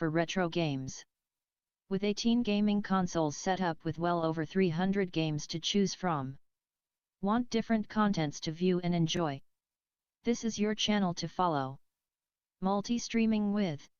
for retro games. With 18 gaming consoles set up with well over 300 games to choose from. Want different contents to view and enjoy? This is your channel to follow. Multi-streaming with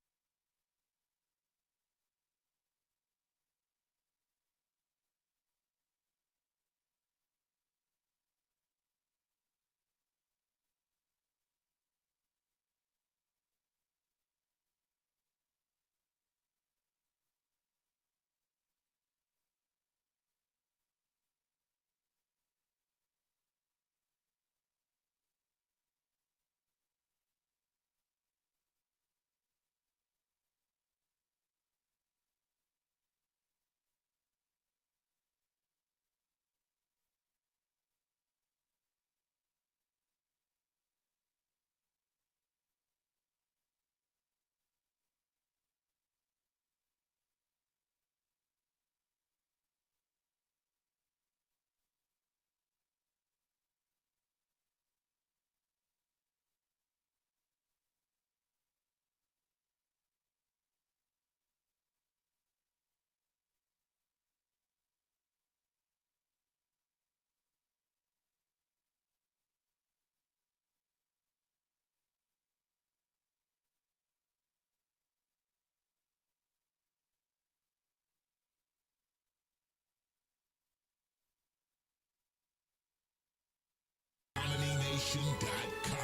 ColonyNation.com.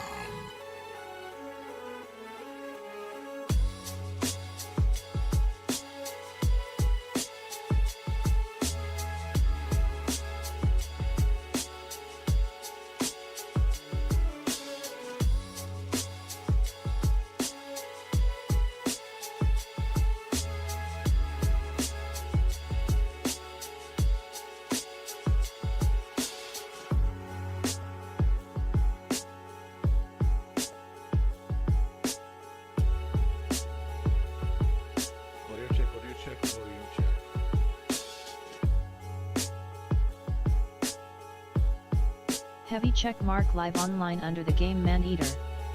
Heavy check mark live online under the game Maneater.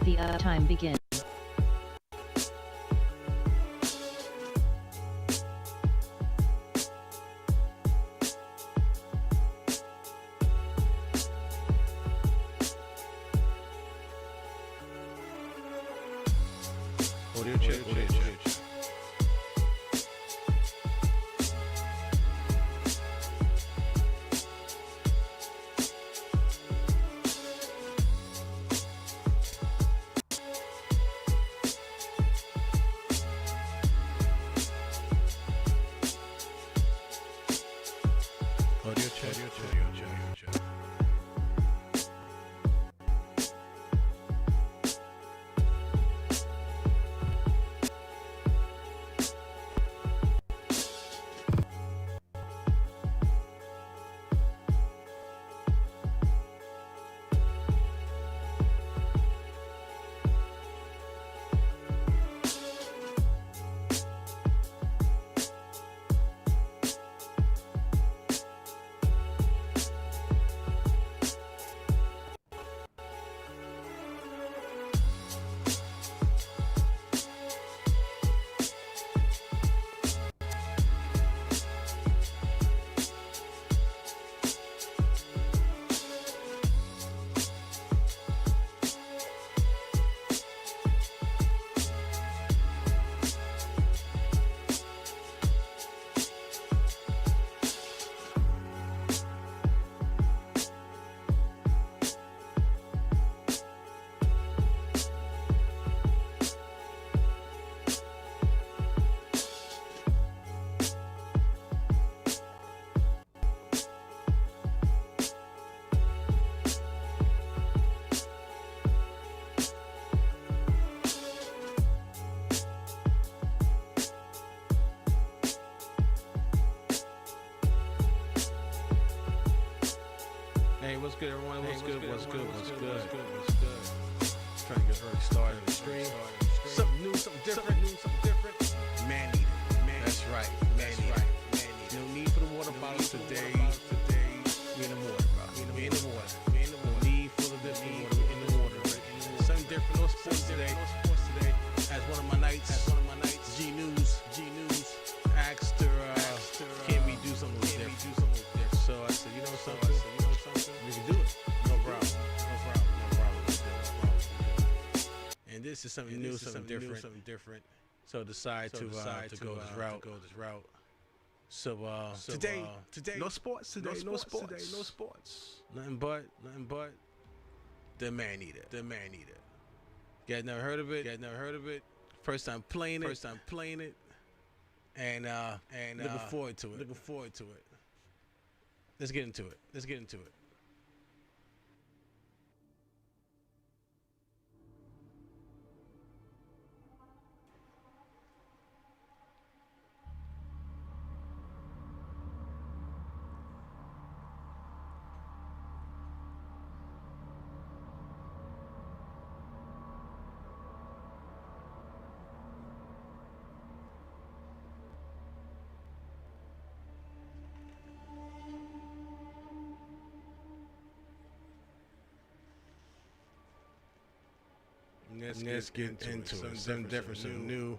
The time begins. Audio check, audio check. Audio check, audio check, audio check. Hey, what's good, everyone? What's good? Trying to get early start in the stream. Something new, something different. Maneater. That's right. Maneater. No need for the water bottles today. We in the water, bro. We in the water. No need for the different water. We in the water. Something different. No sports today. As one of my nights. G News. is something new, something different. So decide to go this route. So today, no sports today, no sports. Nothing but the man eater. You guys never heard of it? First time playing it. And looking forward to it. Let's get into it. Let's get into it. Something different, something new.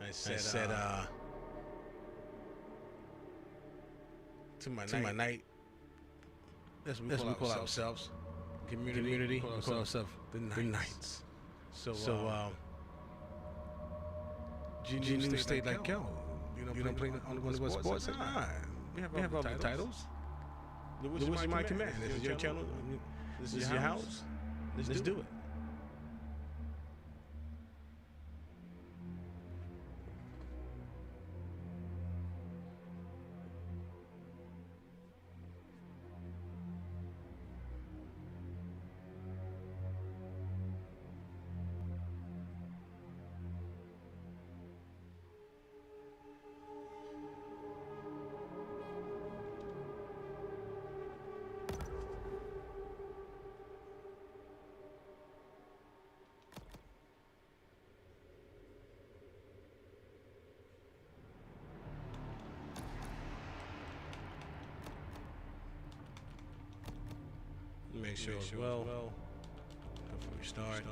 I said to my night. That's what we call ourselves. Community. We call ourselves the Knights. So G-News stayed like, yo, you don't play on sports? Nah, we have all the titles. The Wizard of My Command. This is your channel. This is your house. Let's do it. Make sure as well before we start.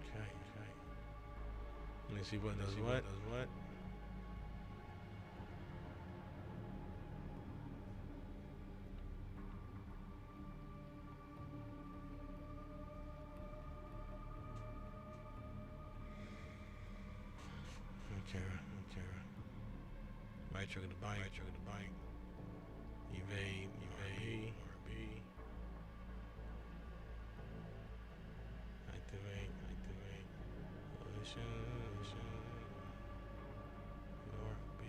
Okay. Let me see what does what. Okay. Right trigger the bike. Evade, RB. Activate. Collision. RB.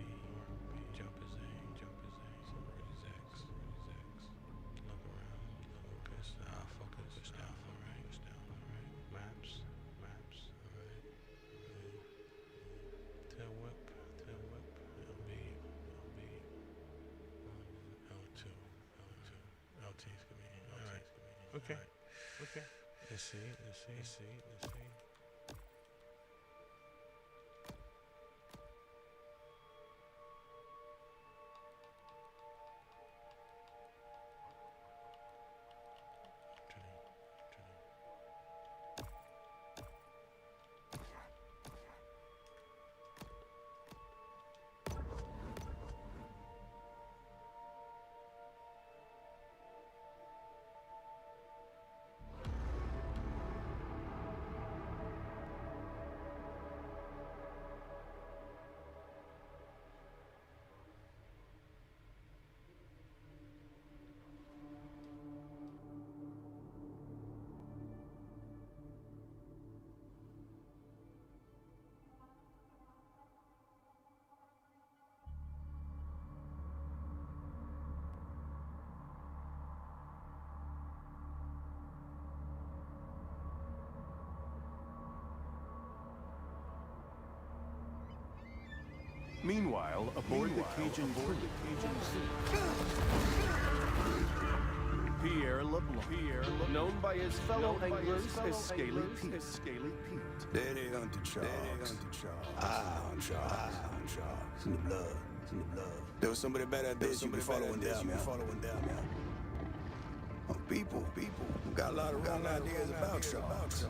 Jump is A. Subvert is X. Look around. Focus. Push down. Alright. Maps. Alright. Tail whip. LB. L2. LT is gonna be. Alright. Okay. Let's see. Meanwhile, aboard the Cajun Sea, Pierre LeBlanc, known by his fellow anglers as Scaly Pete. Daddy Hunter Charles. I'm Charles. It's in the blood. There was somebody better at this. You been following down, man. People got a lot of wrong ideas about Charles.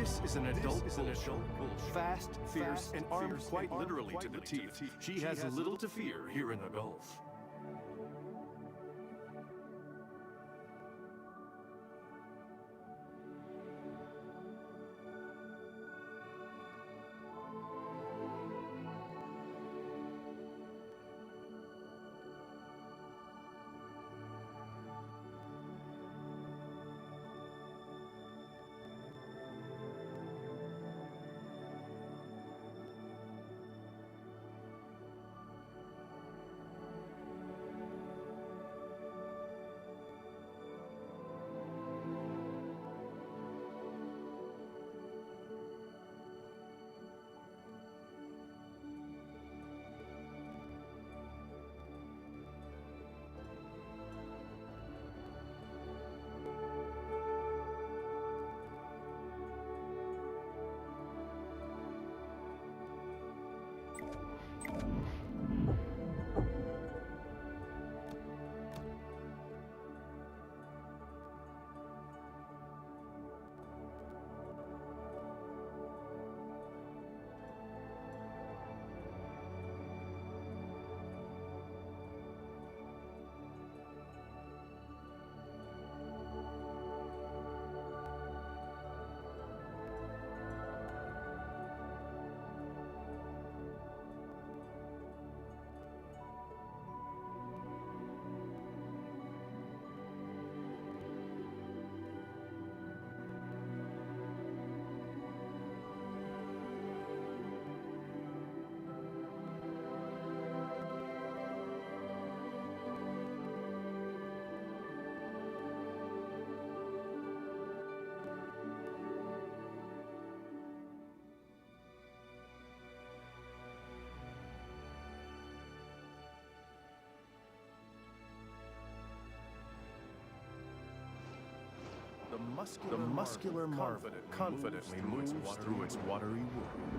This is an adult bull. Fast, fierce, and armed quite literally to the teeth. She has little to fear here in the Gulf. The muscular marvel confidently moves through its watery world.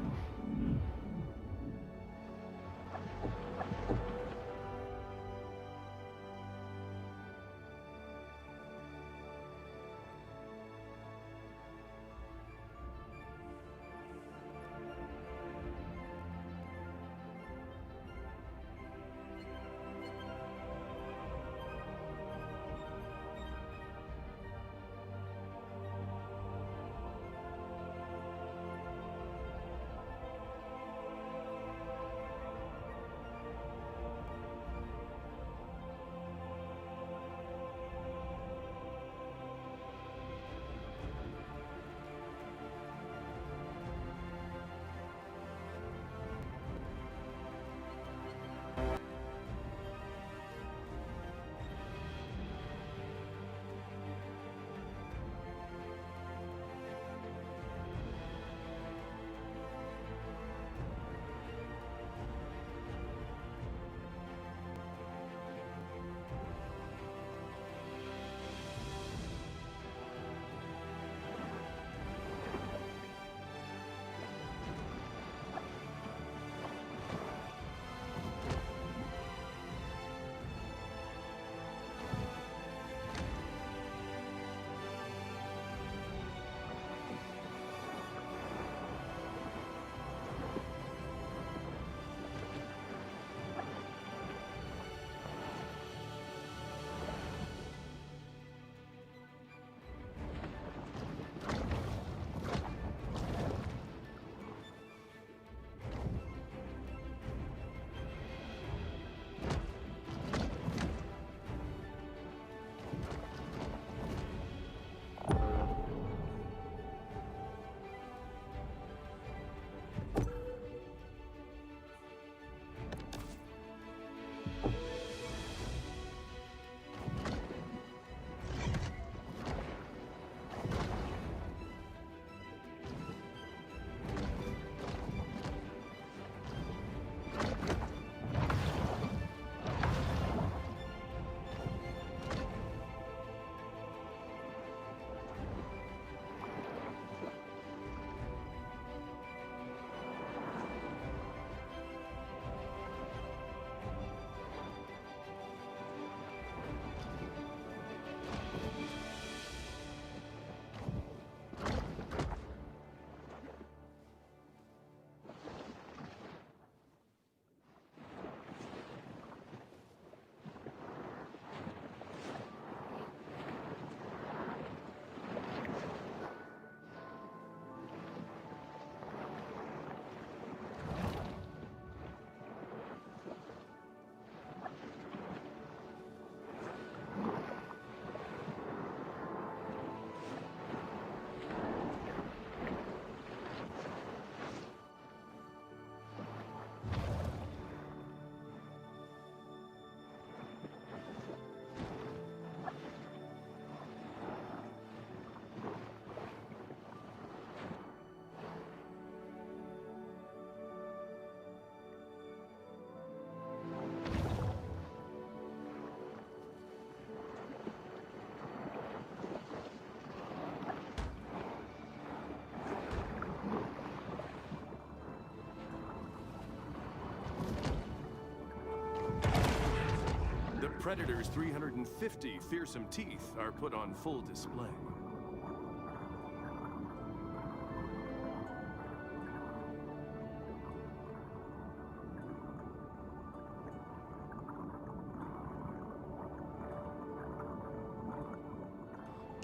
The predator's 350 fearsome teeth are put on full display.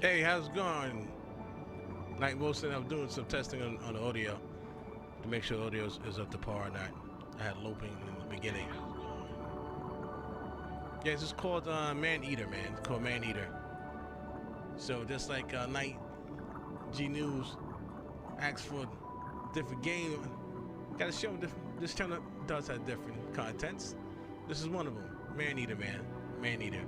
Hey, how's it going? Like Wilson, I'm doing some testing on the audio to make sure the audio is up to par or not. I had looping in the beginning. Yeah, it's just called Man-Eater, man. It's called Man-Eater. So just like Night G News asks for different game, gotta show different. This channel does have different contents. This is one of them. Man-Eater, man. Man-Eater.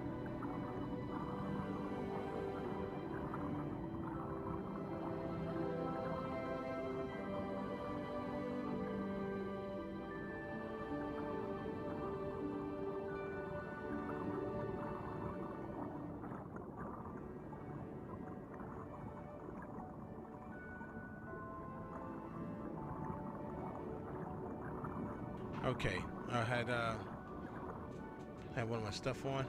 Okay, I had one of my stuff on.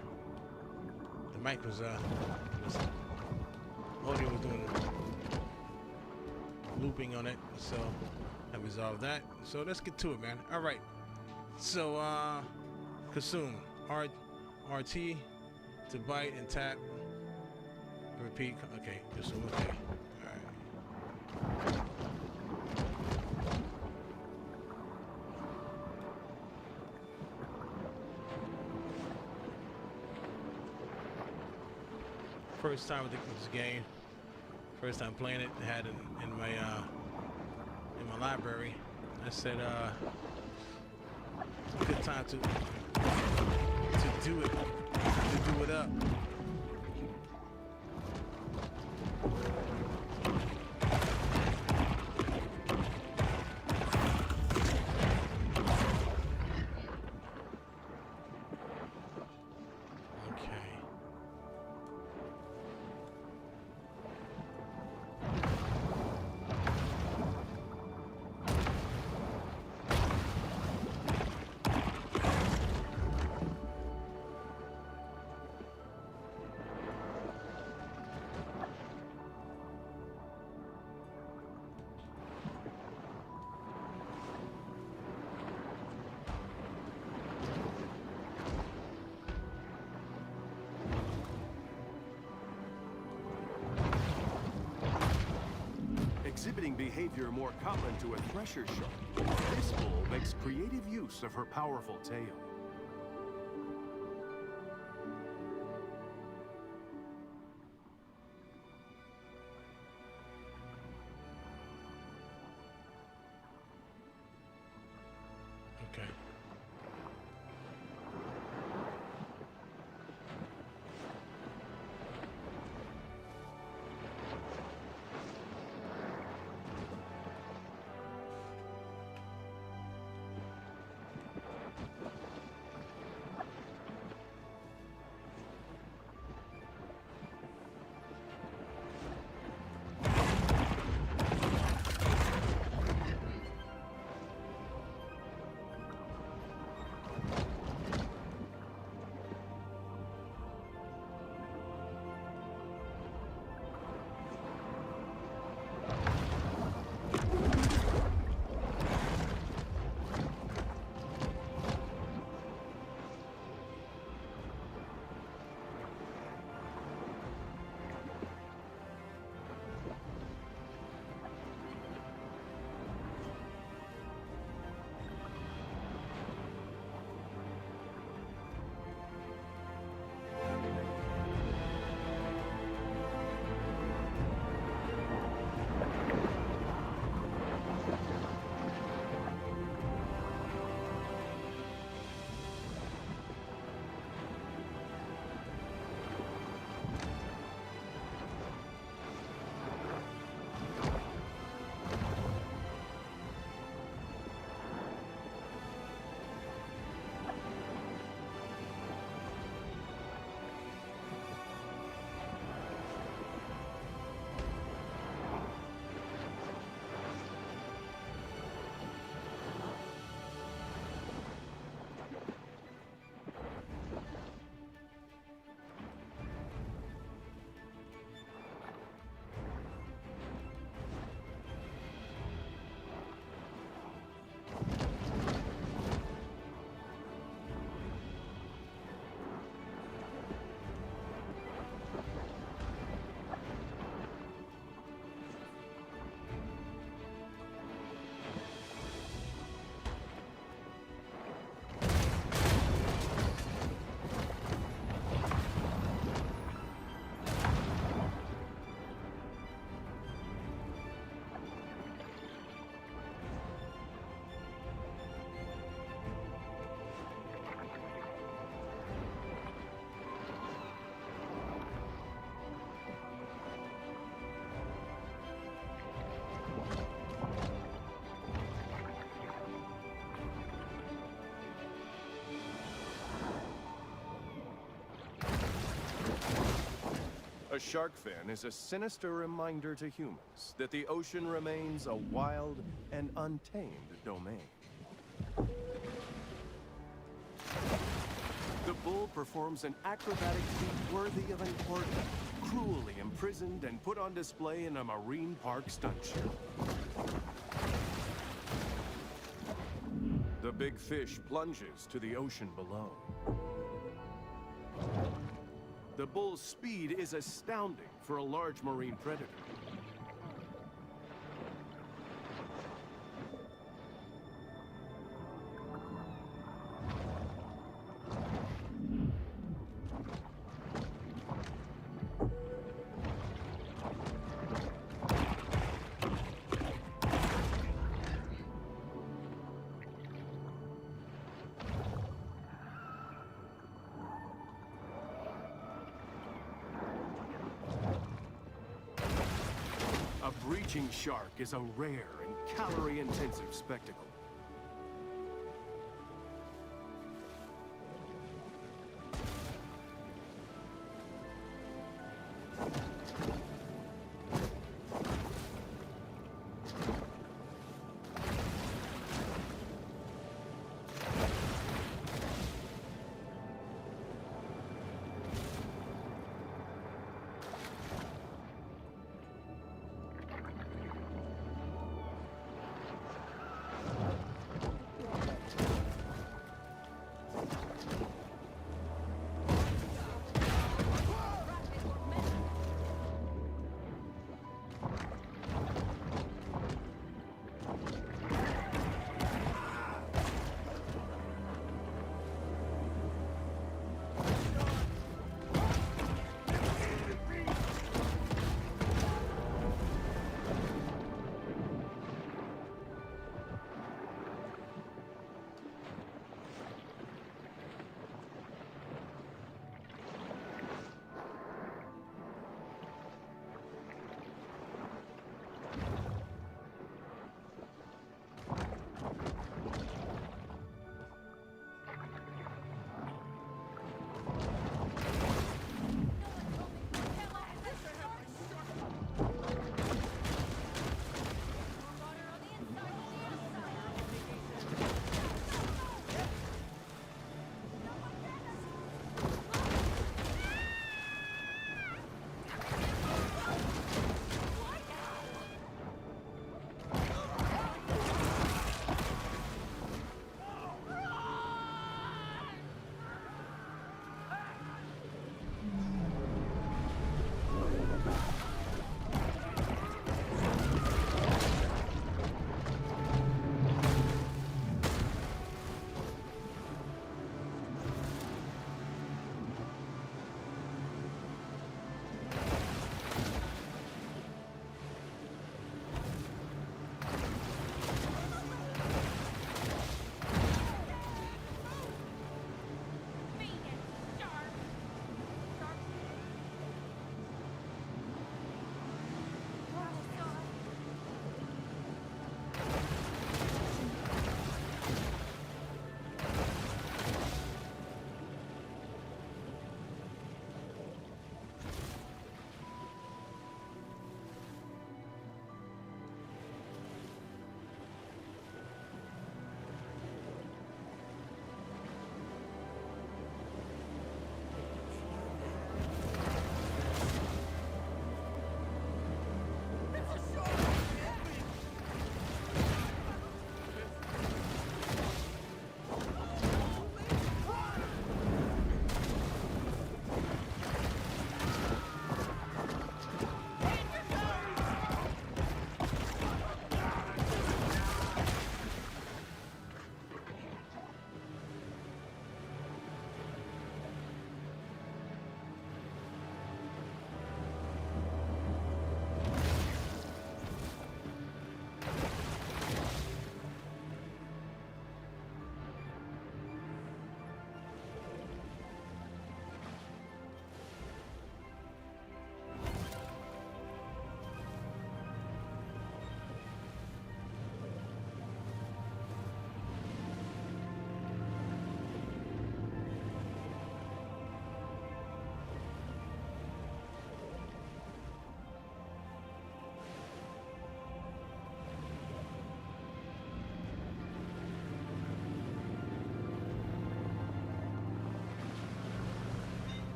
The mic was audio was doing looping on it, so I resolved that. So let's get to it, man. All right. So consume RT to bite and tap. Repeat. Okay, consume. Okay. All right. First time with this game, first time playing it. I had it in my library. I said it's a good time to do it up. Exhibiting behavior more common to a thresher shark, this bull makes creative use of her powerful tail. Okay. A shark fin is a sinister reminder to humans that the ocean remains a wild and untamed domain. The bull performs an acrobatic feat worthy of an orca, cruelly imprisoned and put on display in a marine park stunt show. The big fish plunges to the ocean below. The bull's speed is astounding for a large marine predator. A breaching shark is a rare and calorie-intensive spectacle.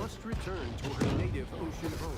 must return to her native ocean home.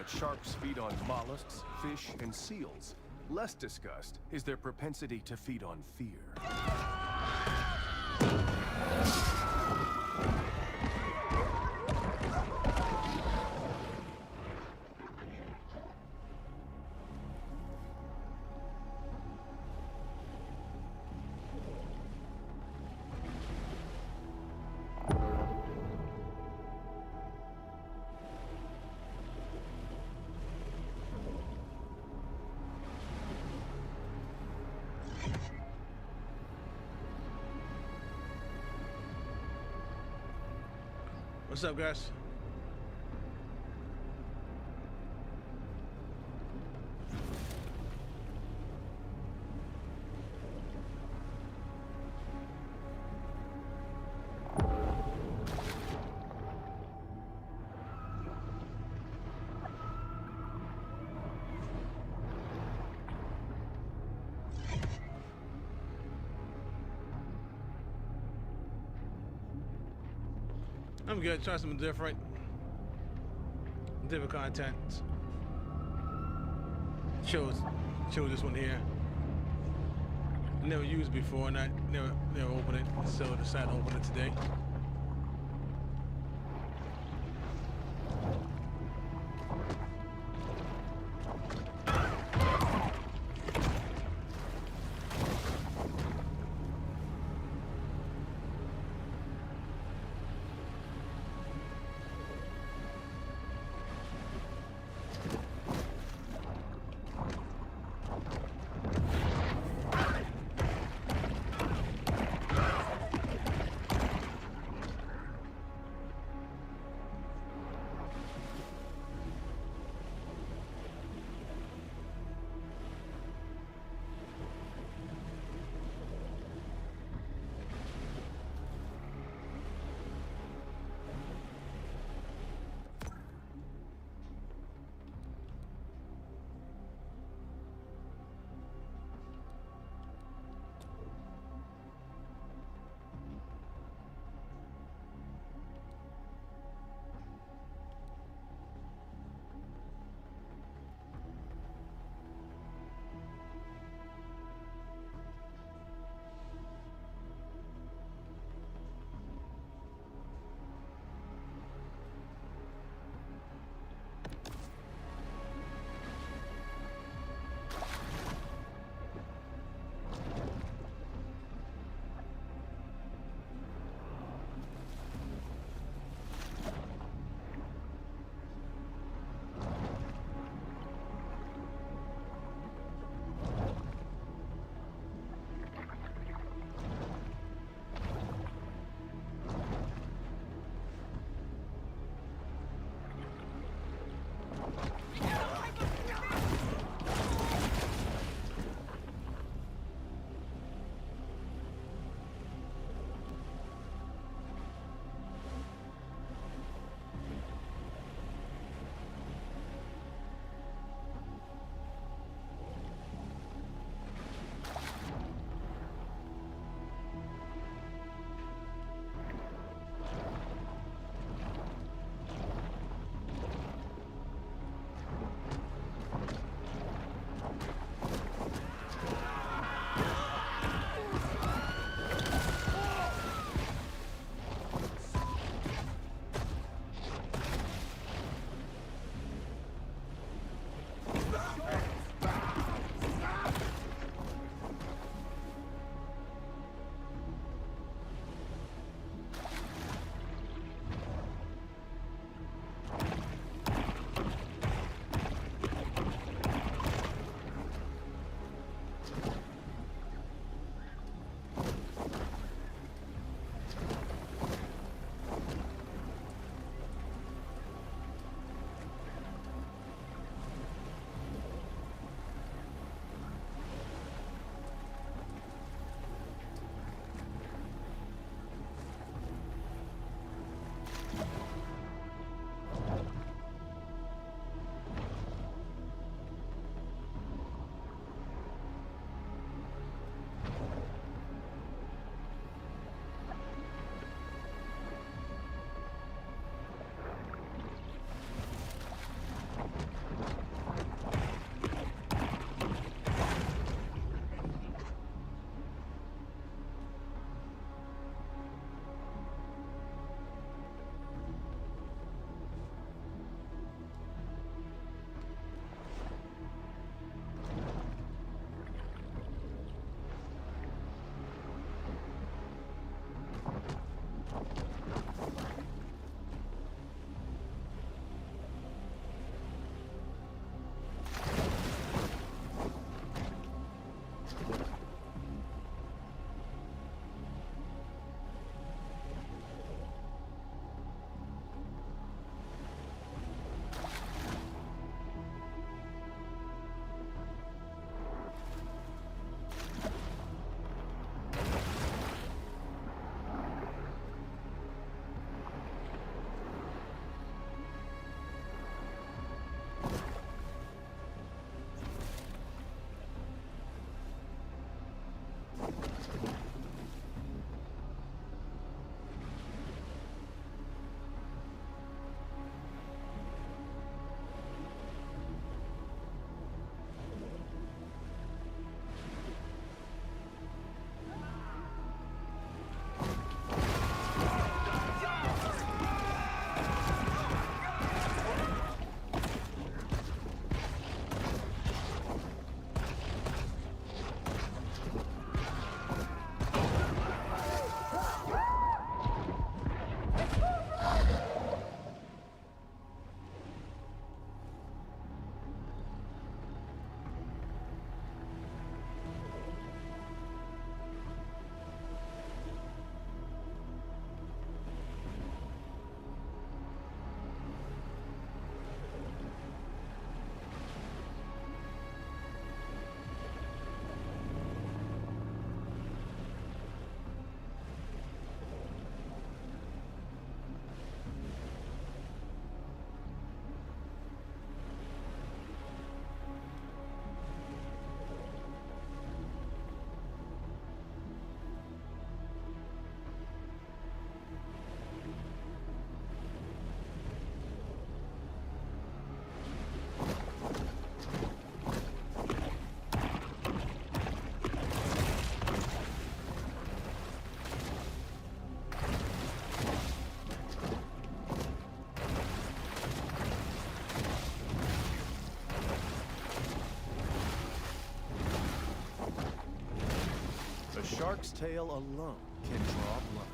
Sharks feed on mollusks, fish, and seals. Less discussed is their propensity to feed on fear. What's up, guys? I'm good. Try something different. Different content. Chose this one here. Never used before, and I never opened it, so I decided to open it today. shark's tail alone can draw blood.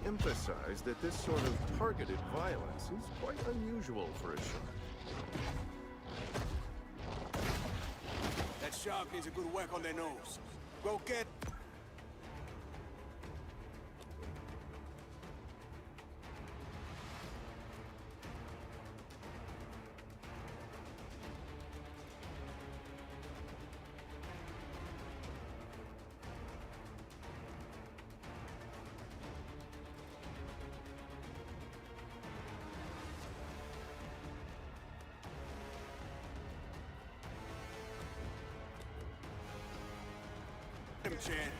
Emphasize that this sort of targeted violence is quite unusual for a shark. That shark needs a good whack on their nose. Go get... him, Chad.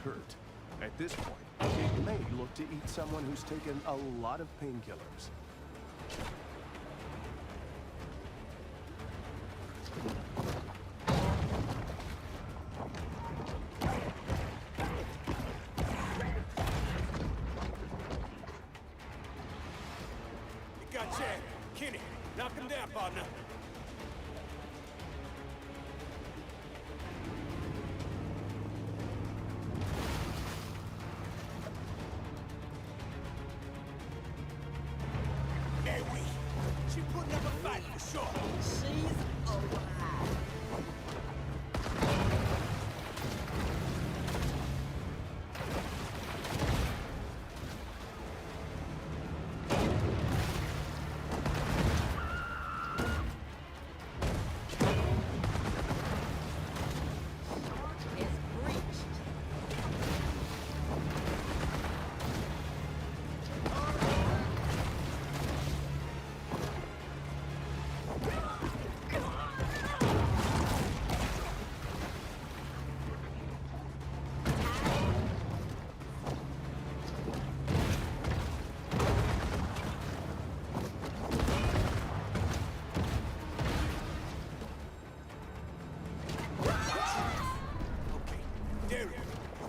hurt. At this point, it may look to eat someone who's taken a lot of painkillers. You got Chad. Kenny, knock him down, partner. She's putting up a fight for sure. She's alive.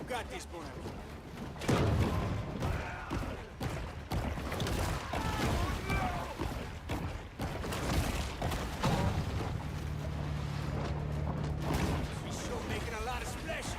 Got this, boy. She's sure making a lot of splashes.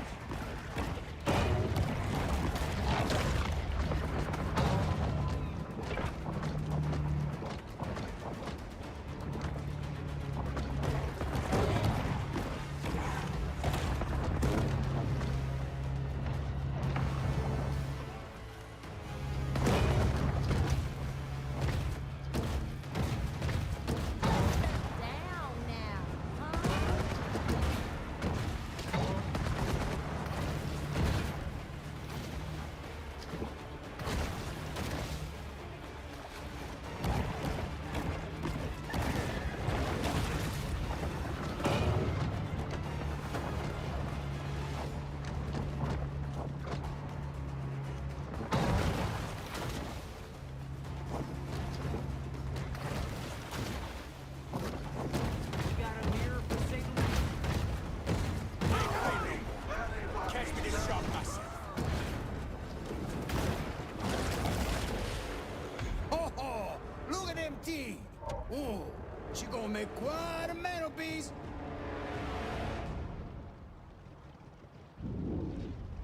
Ooh, she gonna make quite a mantelpiece.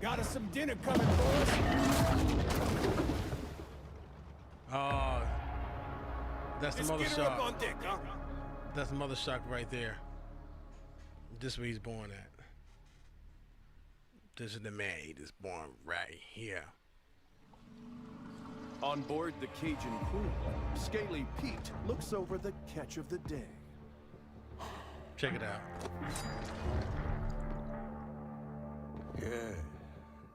Got us some dinner coming, boys. That's the Let's mother get her up shark. on deck, huh? That's the mother shark right there. This is where he's born at. This is the man he was born right here. On board the Cajun Queen, Scaly Pete looks over the catch of the day. Check it out. Yeah,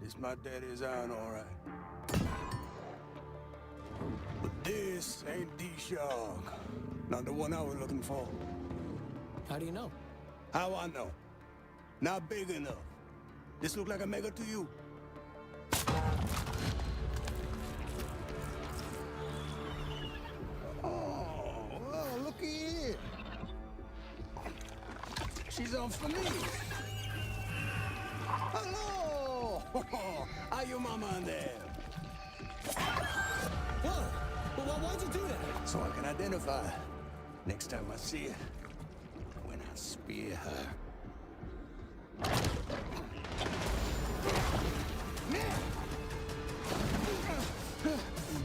this my daddy's iron, all right. But this ain't D-Shark. Not the one I was looking for. How do you know? How I know? Not big enough. This look like a mega to you? Oh, well, looky here. She's on for me. Hello! How your mama in there? What? Well, why'd you do that? So I can identify her. Next time I see her, when I spear her.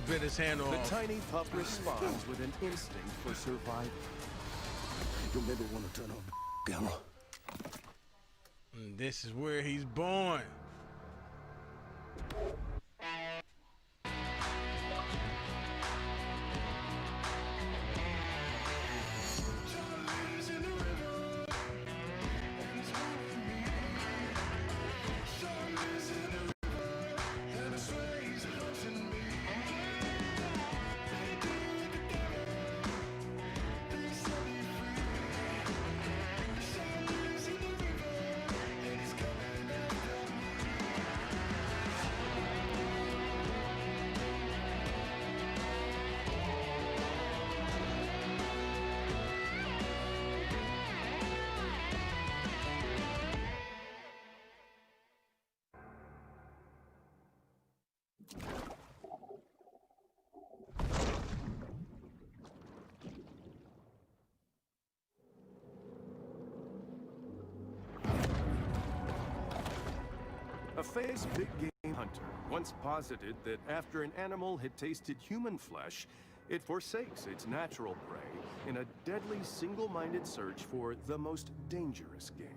Bit his hand The off. tiny pup responds with an instinct for survival. You'll never want to turn on the camera. And this is where he's born. A famous big game hunter once posited that after an animal had tasted human flesh, it forsakes its natural prey in a deadly single-minded search for the most dangerous game.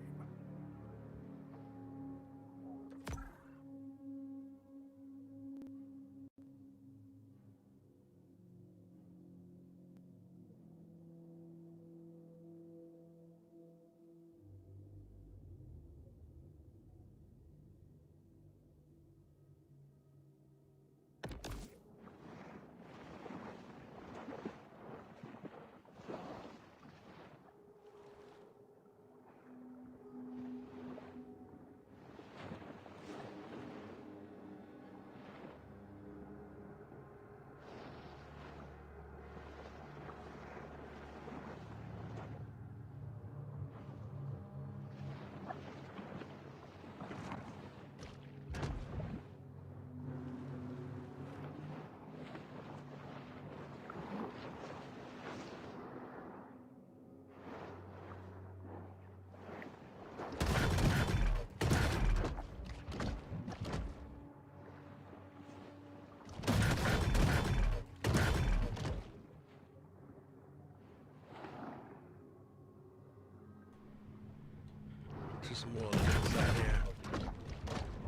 See some more inside here.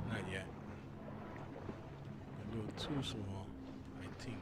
Not yet. I go two some more. I think.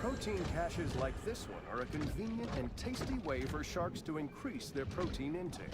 Protein caches like this one are a convenient and tasty way for sharks to increase their protein intake.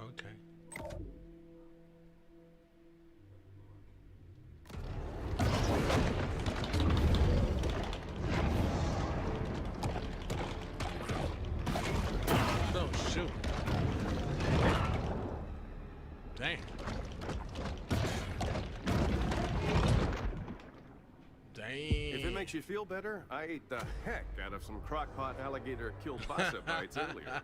Okay. Oh, shoot. Dang. Dang. If it makes you feel better, I ate the heck out of some crockpot alligator kielbasa bites earlier.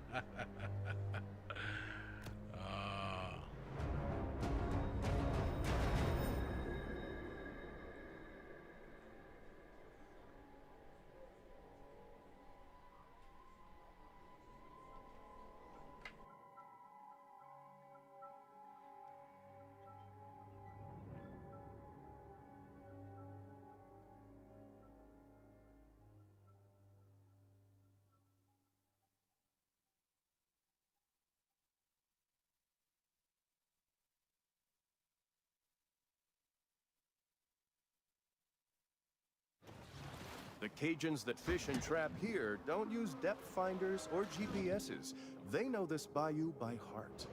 The Cajuns that fish and trap here don't use depth finders or GPSs. They know this bayou by heart.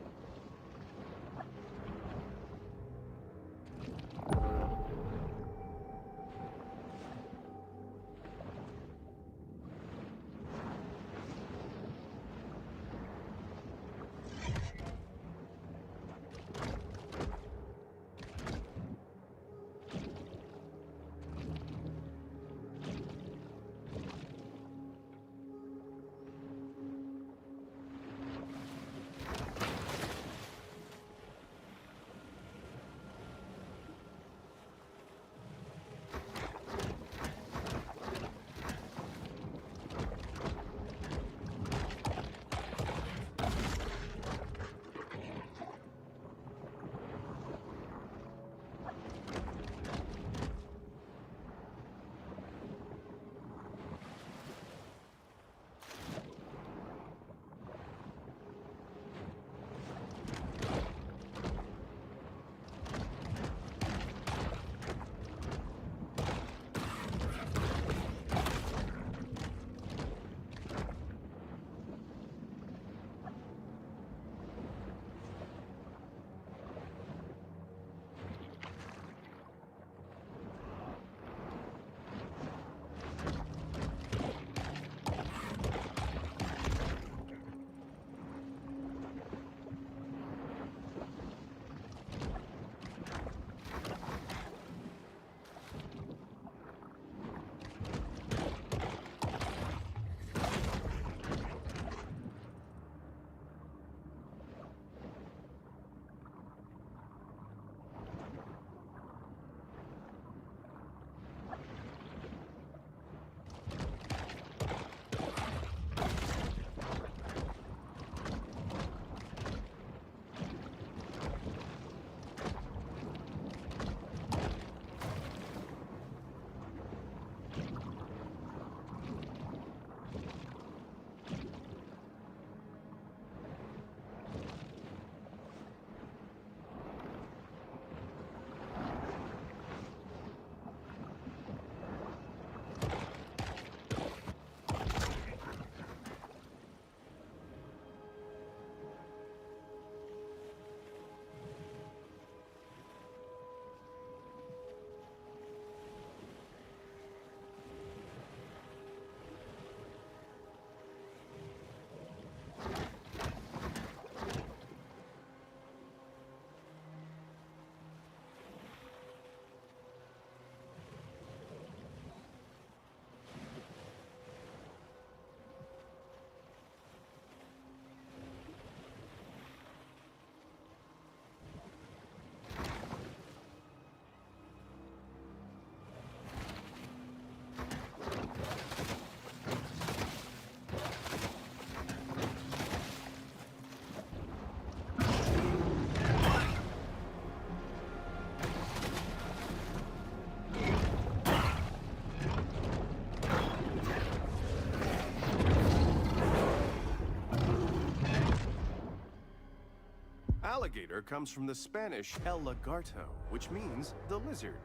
Alligator comes from the Spanish El Lagarto, which means the lizard,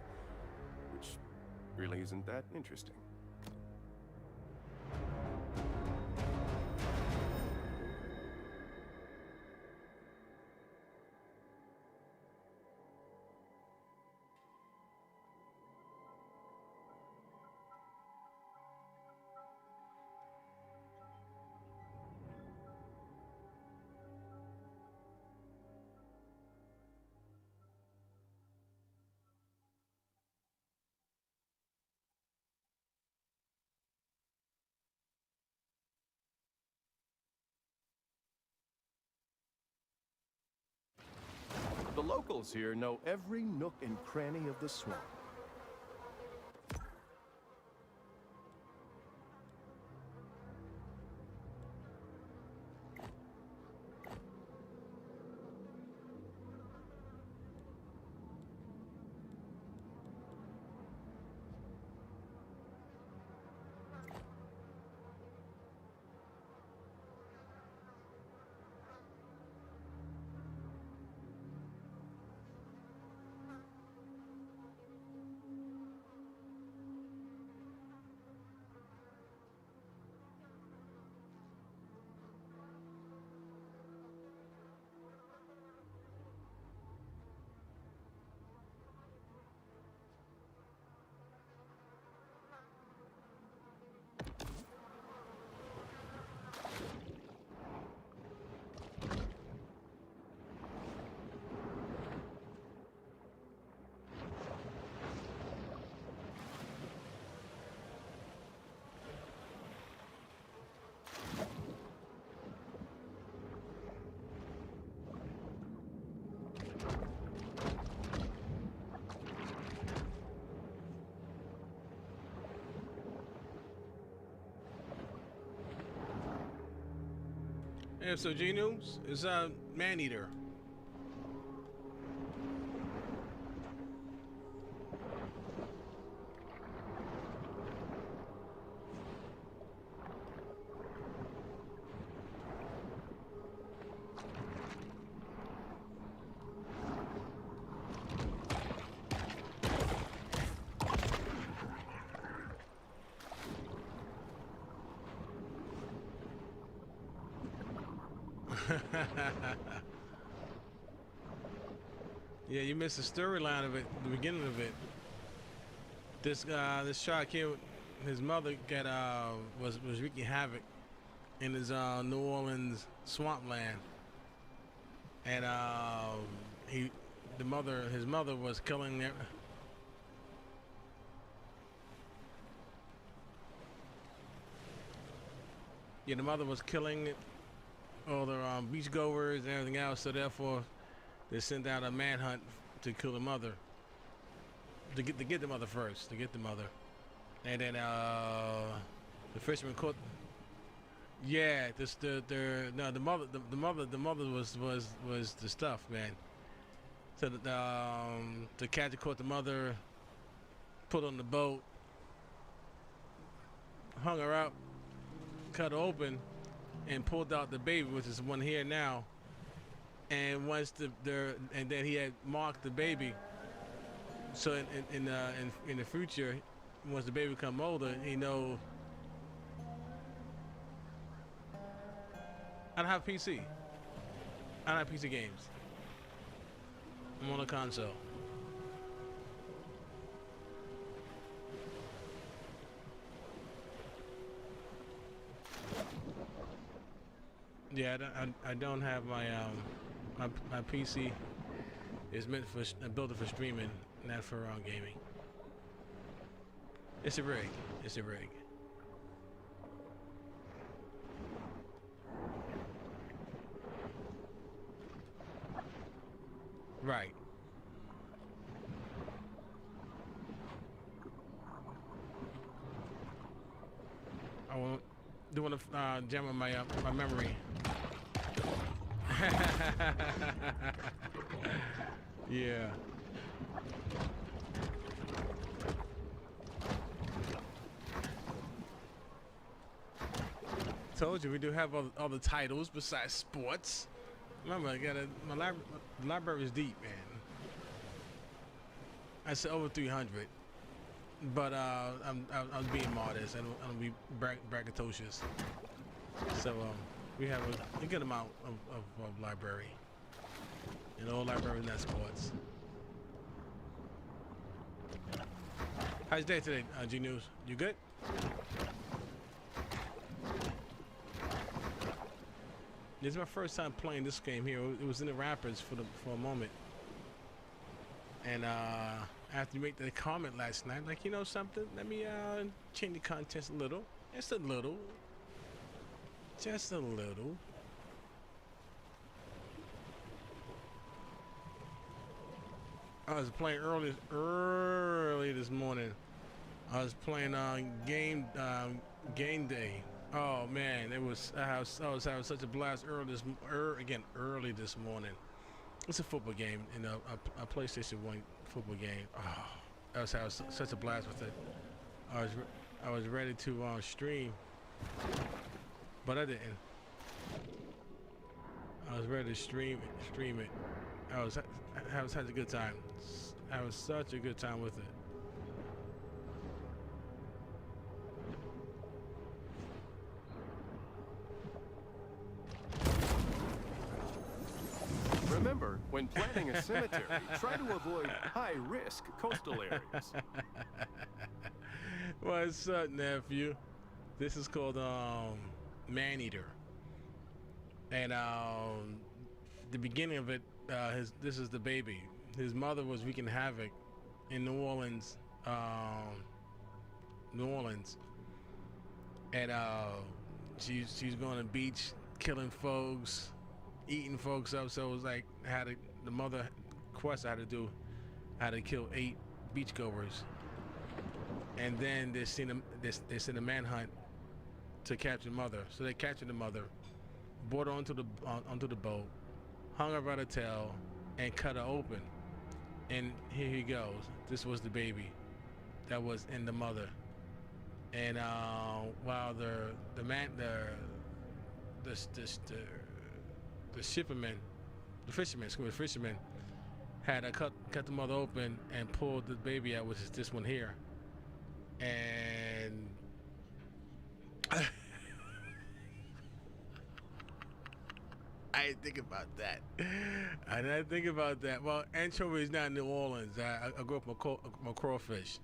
which really isn't that interesting. The locals here know every nook and cranny of the swamp. Hey, so G News is Maneater. Yeah, you missed the storyline of it, the beginning of it. This shark here, his mother was wreaking havoc in his New Orleans swampland, and his mother was killing their. Yeah, the mother was killing all the beachgoers and everything else, so therefore they sent out a manhunt to kill the mother, to get the mother first, and then the fisherman caught. Yeah, the mother was the stuff, man. So the catcher caught the mother, put on the boat, hung her up, cut her open, and pulled out the baby, which is one here now. And once and then he had marked the baby. So in the future, once the baby become older, he know. I don't have PC. I don't have PC games. I'm on a console. Yeah, I don't have my my PC is meant for built for streaming, not for gaming. It's a rig. It's a rig. Right. I want to jam on my my memory. Yeah. Told you we do have all the titles besides sports. Remember, I got my library is deep, man. I said over 300, but I'm being modest. I don't be braggadocious. So we have a good amount of library. And all library, not sports. How's your day today, G News? You good? This is my first time playing this game here. It was in the Rapids for a moment. And after you make the comment last night, like, you know something? Let me change the contents a little. Just a little. Just a little. I was playing early this morning. I was playing game day. Oh man, I was having such a blast early this morning. It's a football game, a PlayStation 1 football game. Oh, I was having such a blast with it. I was ready to stream, but I didn't. I was ready to stream it. I was having such a good time. I was such a good time with it. Remember, when planning a cemetery, try to avoid high-risk coastal areas. What's up, nephew? This is called Maneater, and the beginning of it, this is the baby. His mother was wreaking havoc in New Orleans, and she's going to the beach, killing folks, eating folks up. So it was like the mother quest I had to kill 8 beachgoers, and then they sent a manhunt to capture the mother. So they captured the mother, brought her onto the boat, hung her by the tail, and cut her open. And here he goes. This was the baby that was in the mother. And while the fisherman had cut the mother open and pulled the baby out, which is this one here. And I didn't think about that. I didn't think about that. Well, anchovy is not New Orleans. I grew up with crawfish.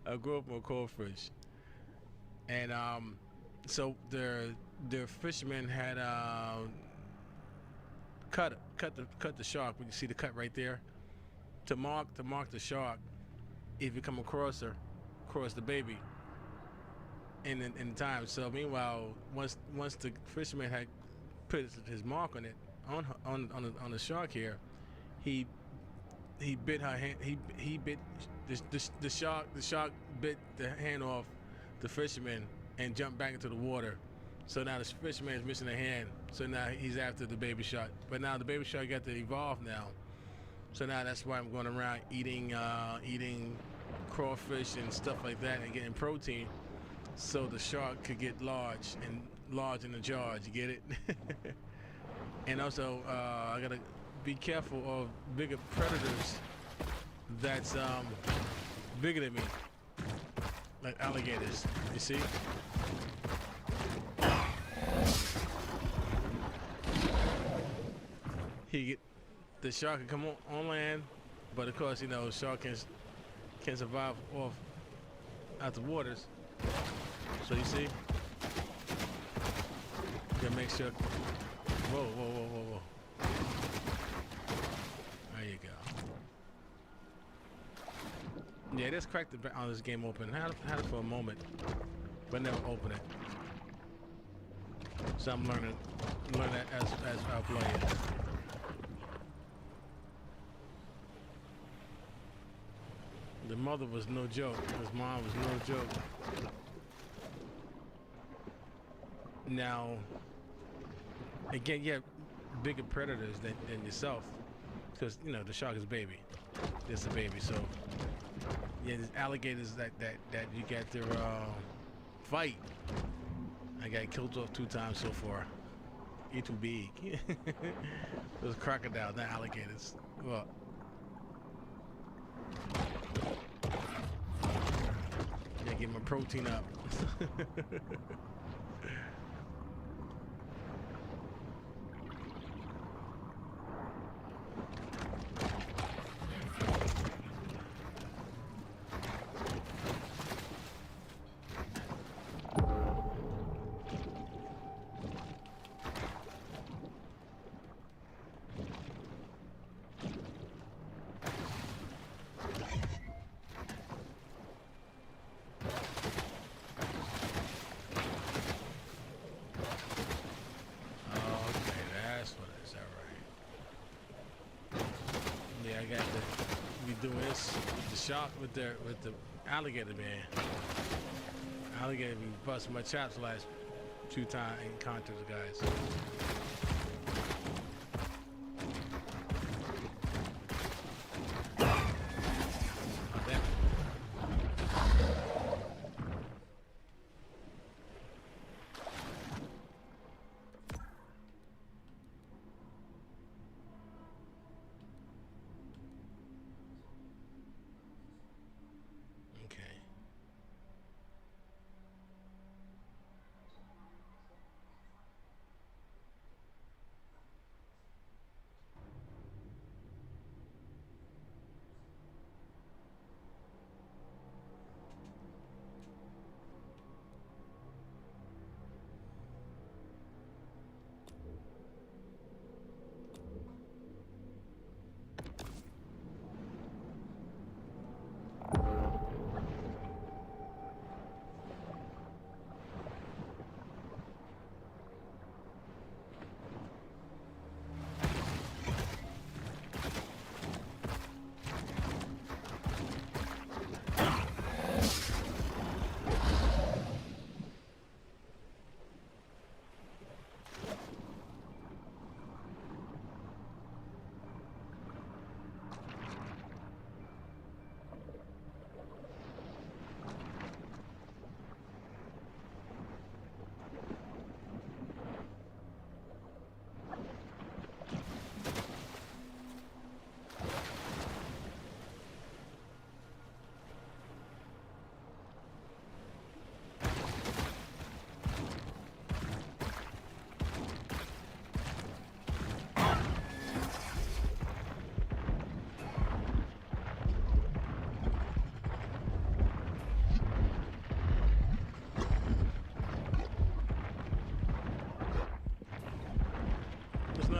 I grew up with crawfish, and so the fisherman had cut the shark. You see the cut right there. To mark the shark, if you come across the baby. In time. So meanwhile, once the fisherman had put his mark on it on the shark here, he bit her hand. He bit the shark. The shark bit the hand off the fisherman and jumped back into the water. So now the fisherman is missing a hand. So now he's after the baby shark. But now the baby shark got to evolve now. So now that's why I'm going around eating crawfish and stuff like that and getting protein. So the shark could get large in the jaws, you get it? And also, I gotta be careful of bigger predators that's bigger than me, like alligators, you see? The shark can come on land, but of course, shark can survive out the waters. So you see, you gotta make sure. Whoa. There you go. Yeah, just cracked on this game open. Had it for a moment, but never open it. So I'm learning as I play it. The mother was no joke. His mom was no joke. Now, again, you have bigger predators than yourself, because the shark is a baby. It's a baby, so yeah, there's alligators that you got to fight. I got killed off 2 times so far. You're too big. Those crocodiles, not alligators. Well, yeah, get my protein up. Doing this with the shark with the alligator, man. Alligator be busting my chops last 2 times encounters, guys. Oh, damn it.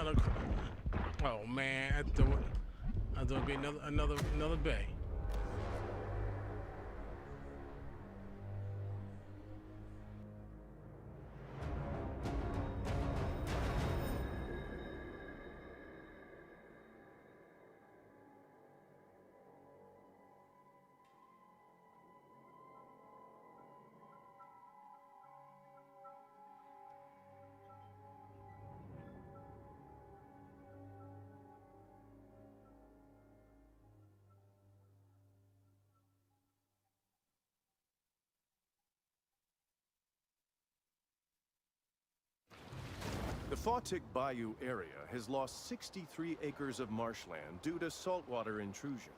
another. Oh man, I thought it'd be another bay. The Fawtick Bayou area has lost 63 acres of marshland due to saltwater intrusion.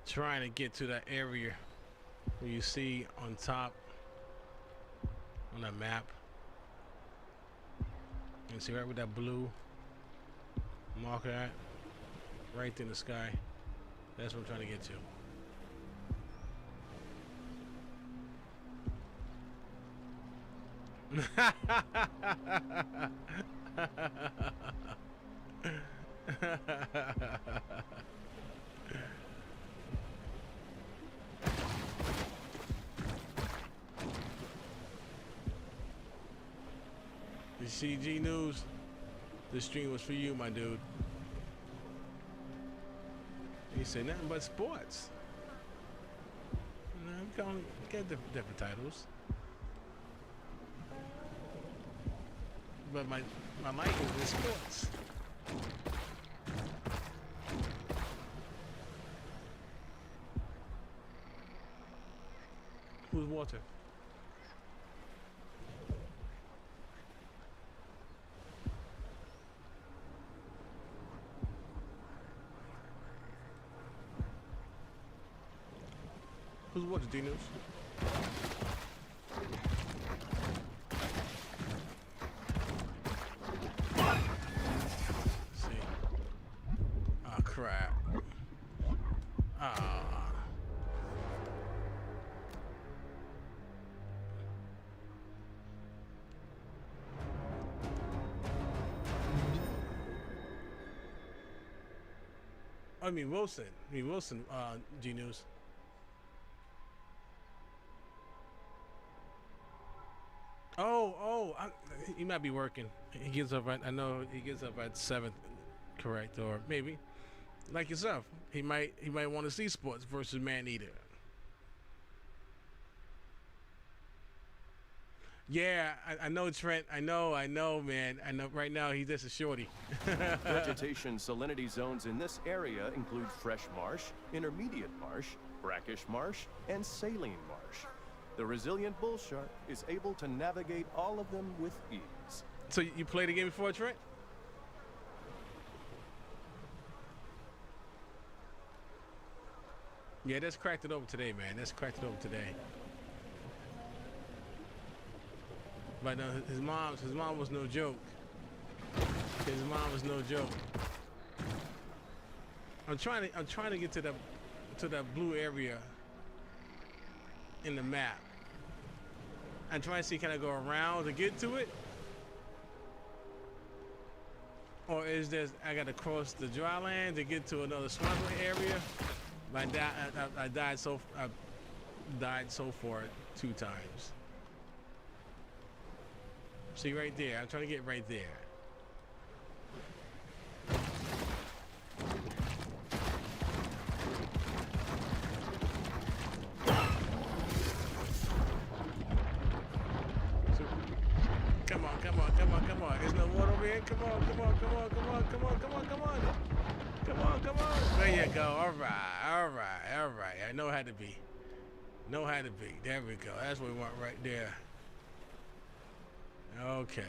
Trying to get to that area where you see on top on that map. You see right where that blue marker at? Right in the sky. That's what I'm trying to get to. You see, G News, this stream was for you, my dude. He said nothing but sports. I'm going to get different titles. But my life is in sports. Who's Walter? Who's Walter, D-News? See. Oh, crap. Ah. I mean Wilson. G-News. He might be working. He gets up at, I know he gets up at 7, correct, or maybe like yourself. He might want to see sports versus Man-Eater. Yeah, I know Trent. I know, man. I know. Right now, he's just a shorty. Vegetation salinity zones in this area include fresh marsh, intermediate marsh, brackish marsh, and saline marsh. The resilient bull shark is able to navigate all of them with ease. So you played the game before, Trent? Yeah, that's cracked it over today, man. That's cracked it over today. But his mom was no joke. His mom was no joke. I'm trying to get to that blue area in the map. I'm trying to see, can I go around to get to it? Or is there, I gotta cross the dry land to get to another swampland area? But I died so far 2 times. See right there, I'm trying to get right there. Come on. There's no water over here. Come on. There you go. All right. I know how to be. There we go. That's what we want right there. Okay.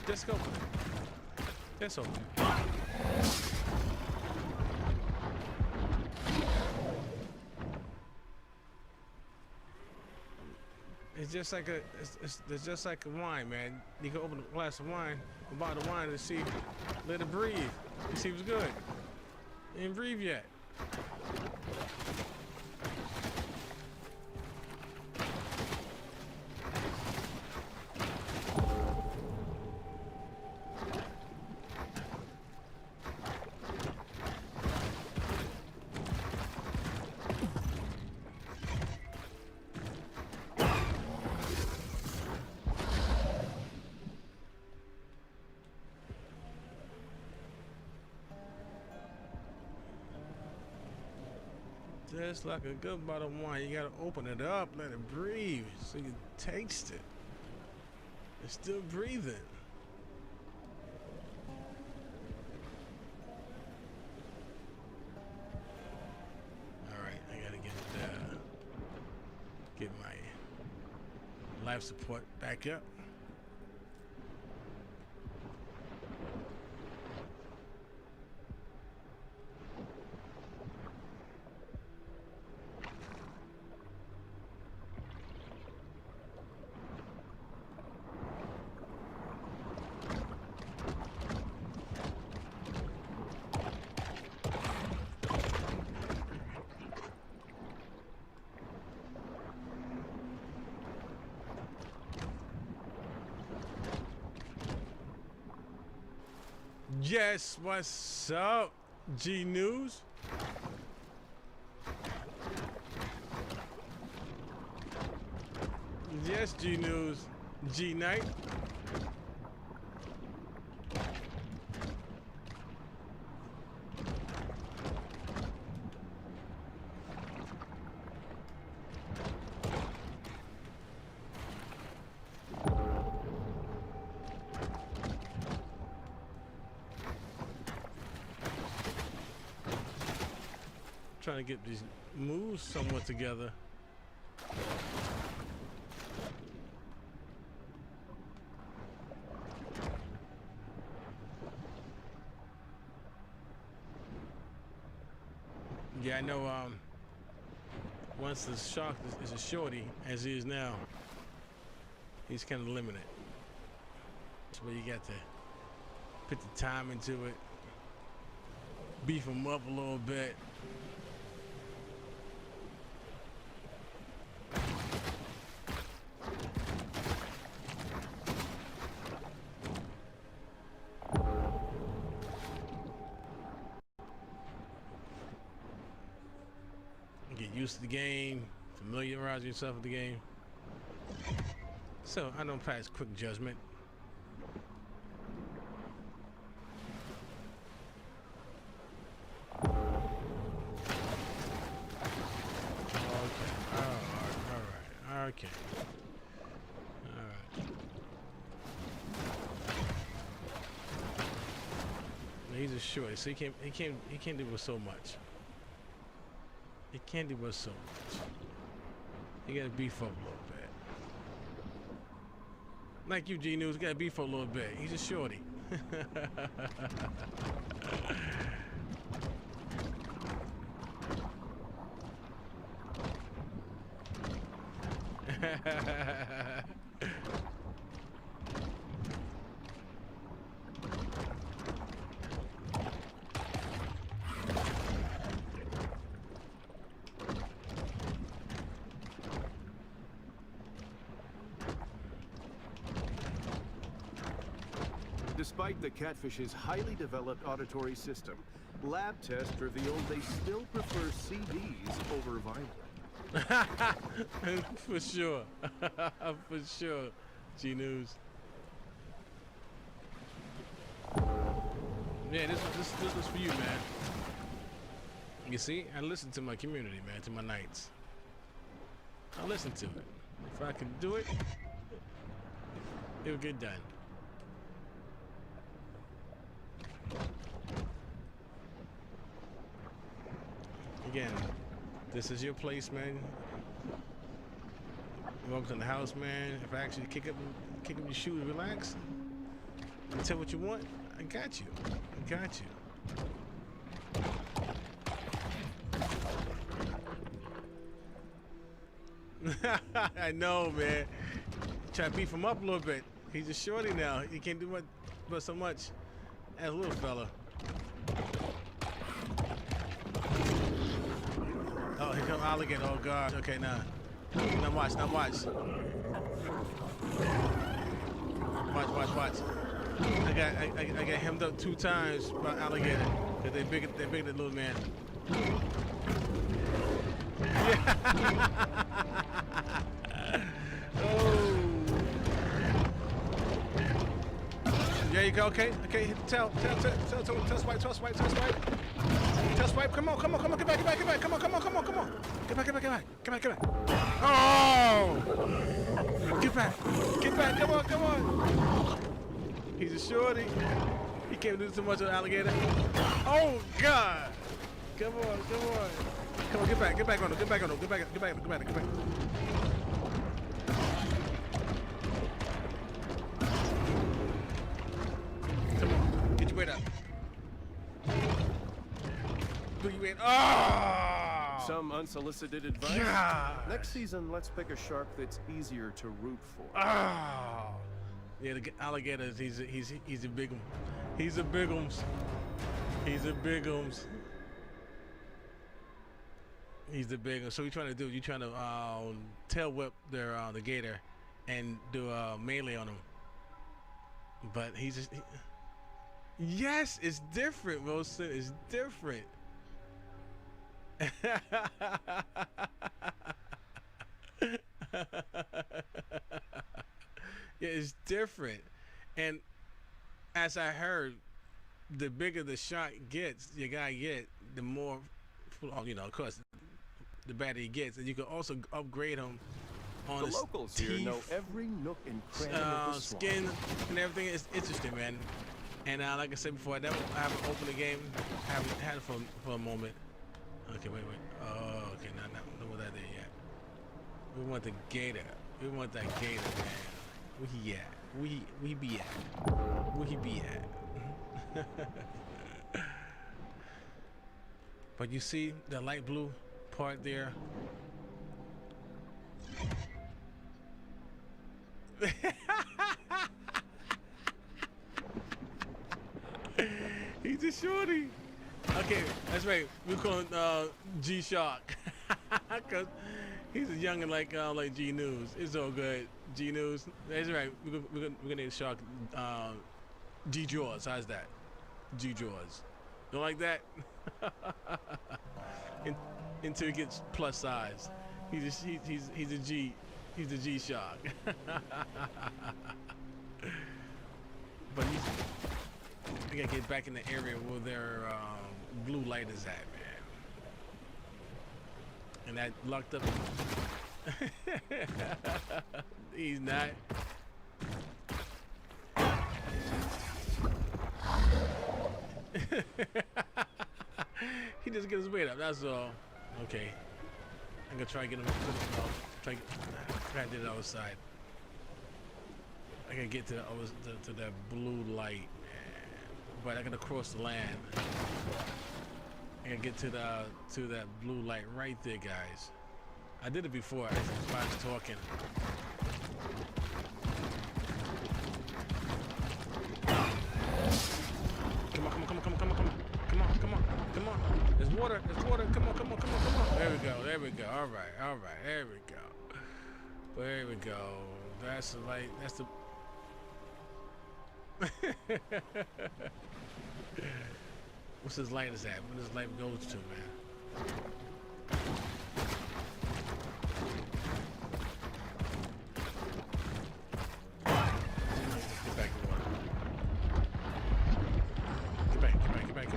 Let's go. That's okay. It's just like it's just like a wine, man. You can open a glass of wine, a bottle of wine, and see, let it breathe. You see what's good. It ain't breathe yet. Just like a good bottle of wine, you gotta open it up, let it breathe, so you taste it. It's still breathing. All right, I gotta get my life support back up. Yes, what's up, G News? Yes, G News, G Night. Trying to get these moves somewhat together. Yeah, I know. Once the shark is a shorty, as he is now, he's kind of limited. That's where you got to put the time into it, beef him up a little bit. Get used to the game, familiarize yourself with the game. So I don't pass quick judgment. Okay, all right, okay. All right. Now he's a short, so he can't do with so much. He can't do with so much. You gotta beef up a little bit. Like you, G News, you gotta beef up a little bit. He's a shorty. Despite the catfish's highly developed auditory system, lab tests revealed they still prefer CDs over vinyl. For sure. For sure, G News. Yeah, this was for you, man. You see, I listen to my community, man, to my knights. I listen to it. If I could do it, it would get done. Again, this is your place, man. Welcome to the house, man. If I actually kick up your shoes, relax, and tell what you want, I got you. I got you. I know, man. Try to beef him up a little bit. He's a shorty now. He can't do but so much as a little fella. Oh, here comes alligator. Oh God. Okay, now watch. Watch. I got hemmed up 2 times by alligator. Cause they bigger than little man. Oh. There you go. Okay. Hit the tail. Tail swipe. Tail swipe. Come on. Get back. Come on. Get back. Oh! Get back. Come on. He's a shorty. He can't do too much with alligator. Oh God! Come on. Come on, get back on him. Get back. Come on, get your weight up. Do you weight? Oh! Some unsolicited advice. God. Next season, let's pick a shark that's easier to root for. Oh! Yeah, the alligator. He's a big one. He's a big one. So what you trying to do? You trying to tail whip the gator and do a melee on him. But he's just yes, it's different, Wilson. It's different. Yeah, it's different. And as I heard, the bigger the shark gets, your guy get, the more, of course, the better he gets. And you can also upgrade him on The locals here know every nook and cranny of the swamp. skin and everything. Is interesting, man. And like I said before, I haven't opened the game. I haven't had it for a moment. Okay, wait. Oh, okay, not with that there yet. We want the gator. We want that gator, man. Where he at? Where he be at? Where he be at? But you see the light blue part there? He's a shorty. Okay, that's right. We call him G Shark, cause he's a youngin' like G News. It's all good. G News. That's right. We're gonna name the shark G Jaws. How's that? G Jaws. Don't like that? Until he gets plus size. He's a G. He's a G Shark. But I gotta get back in the area where their blue light is at, man. And that locked up. He's not. He just gets his weight up. That's all. Okay. I'm gonna try to get him. Try to get the other side. I gotta get to that blue light, man. But I gotta cross the land. I gotta get to that blue light right there, guys. I did it before. I was talking. Come on. There's water. Come on. There we go. All right. There we go. That's the light. That's the. What's his light is at? What his light goes to, man? Get back in the water. Get back.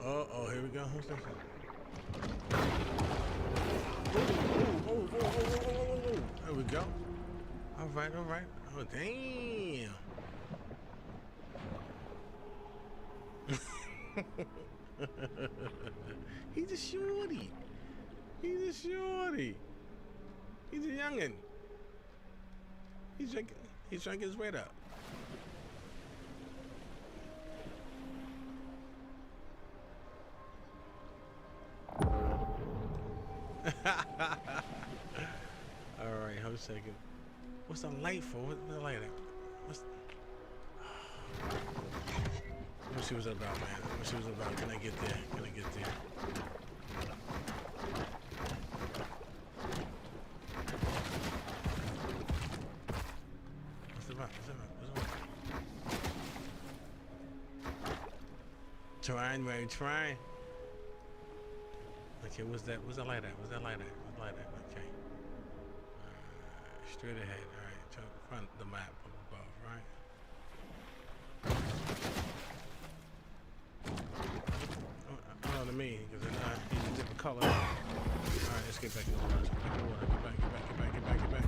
Uh-oh, here we go. Who's that? Whoa. There we go. All right. Oh, damn. He's a shorty. He's a youngin'. He's trying to get his weight up. All right, hold a second. What's the light for? What's the light at? Let me see what's about, man. Can I get there? What's about? Trying. Okay, what's that light at? Okay. Straight ahead. All right. front of the map above, right? I know what I mean, because they're not using different colors. Alright, let's get back in the water. Let's get back in the water. Get back.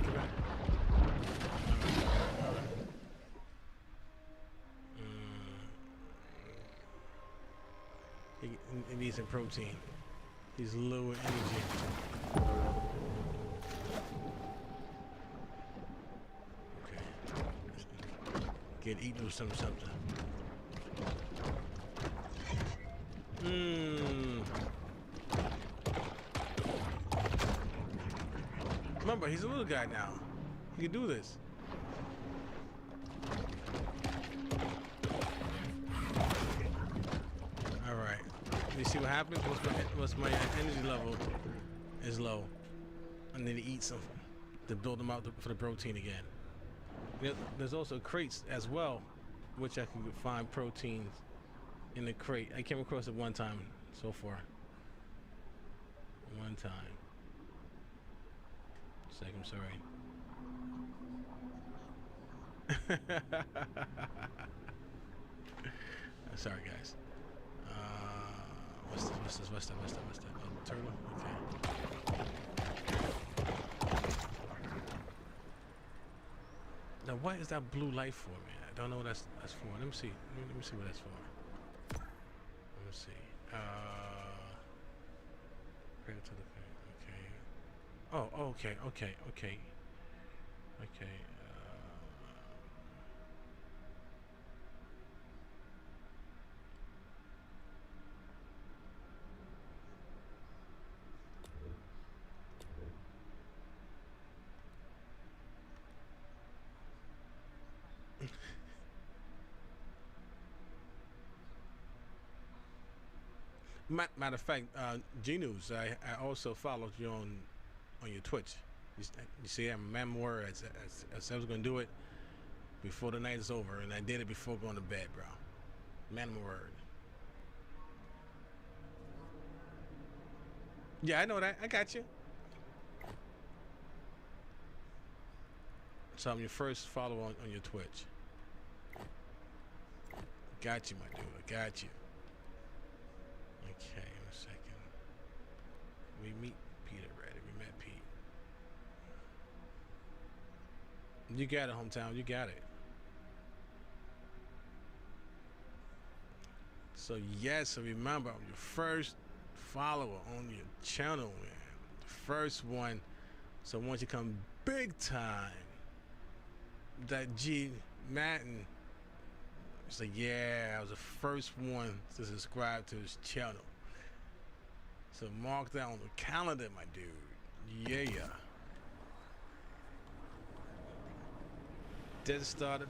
Alright. He needs some protein. He's low in energy. Okay. Get eaten with something. Remember, he's a little guy now. He can do this. Alright. You see what happens once my energy level is low. I need to eat something to build them out for the protein again. There's also crates as well, which I can find proteins in the crate. I came across it one time so far. One time. I'm sorry. Sorry, guys. What's that? Oh, turtle? Okay. Now, what is that blue light for, man? I don't know what that's for. Let me see. Let me see what that's for. Let me see. Credit to the okay. Oh, okay. Matter of fact, G-News, I also followed you on your Twitch. You see, I'm a man more as I was going to do it before the night is over, and I did it before going to bed, bro. Man my word. Yeah, I know that. I got you. So I'm your first follower on your Twitch. Got you, my dude. I got you. Okay, in a second. We meet Pete already. We met Pete. You got it, hometown. You got it. So yes, remember, I'm your first follower on your channel, man. The first one. So once you come big time, that G Madden. It's like, yeah, I was the first one to subscribe to his channel. So mark that on the calendar, my dude. Yeah. That's the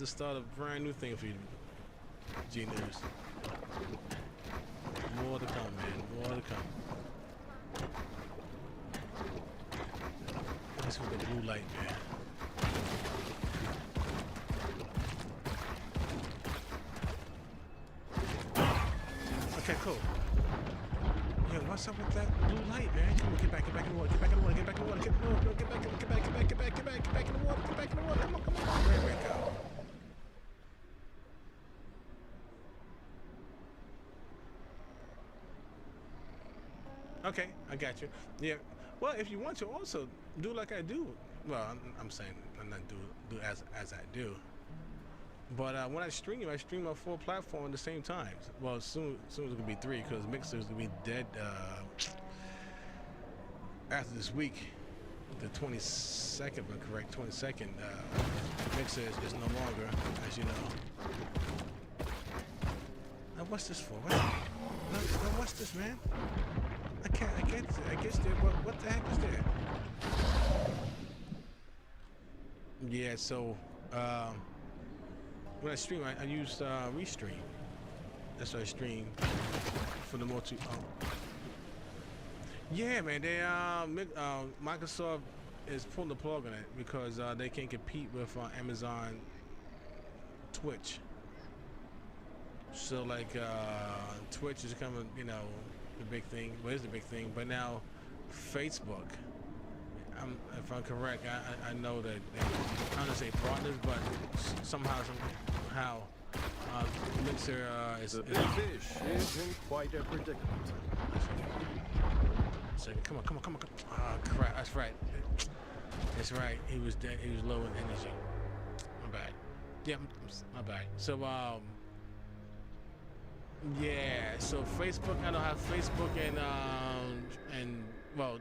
start of a brand new thing for you, G-News. More to come, man. More to come. This with the blue light, man. Okay, cool. Yo, what's up with that blue light, man? Come on, get back in the water, get back in the water, get back in the water, get back in the water, get back in the water, come on. There we go. Okay, I got you. Yeah. Well, if you want to also do like I do. Well, I'm saying I'm not do as I do. But when I stream on 4 platforms at the same time. Well, soon it's gonna be 3 because Mixer's gonna be dead after this week, the 22nd, if I'm correct. 22nd. Mixer is no longer, as you know. Now, what's this for? What's this, man? I guess there. What the heck is there? Yeah. So. When I stream, I use Restream. That's what I stream for the multi. Yeah, man. They Microsoft is pulling the plug on it because they can't compete with Amazon Twitch. So like Twitch is coming, the big thing. Well, it's the big thing, but now Facebook. if I'm correct, I know that they, I don't want to say partners, but somehow Mixer is. The big fish is in quite a predicament. Second, come on. Oh crap, that's right. That's right. He was dead. He was low in energy. My bad. Yeah, my bad. So yeah. So Facebook, I don't have Facebook and well,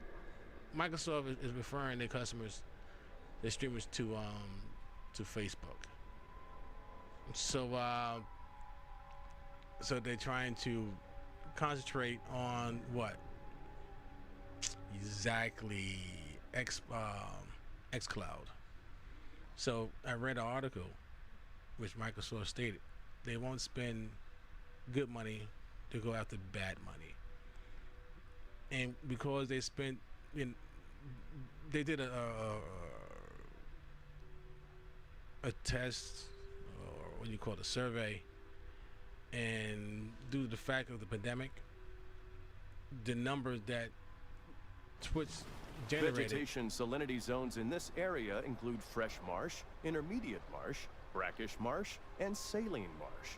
Microsoft is referring their customers, their streamers to Facebook. So so they're trying to concentrate on what? Exactly, xCloud. So I read an article which Microsoft stated they won't spend good money to go after bad money, and because they spent, they did a test, or what you call it, a survey, and due to the fact of the pandemic, the numbers that Twitch generated. Vegetation salinity zones in this area include fresh marsh, intermediate marsh, brackish marsh, and saline marsh.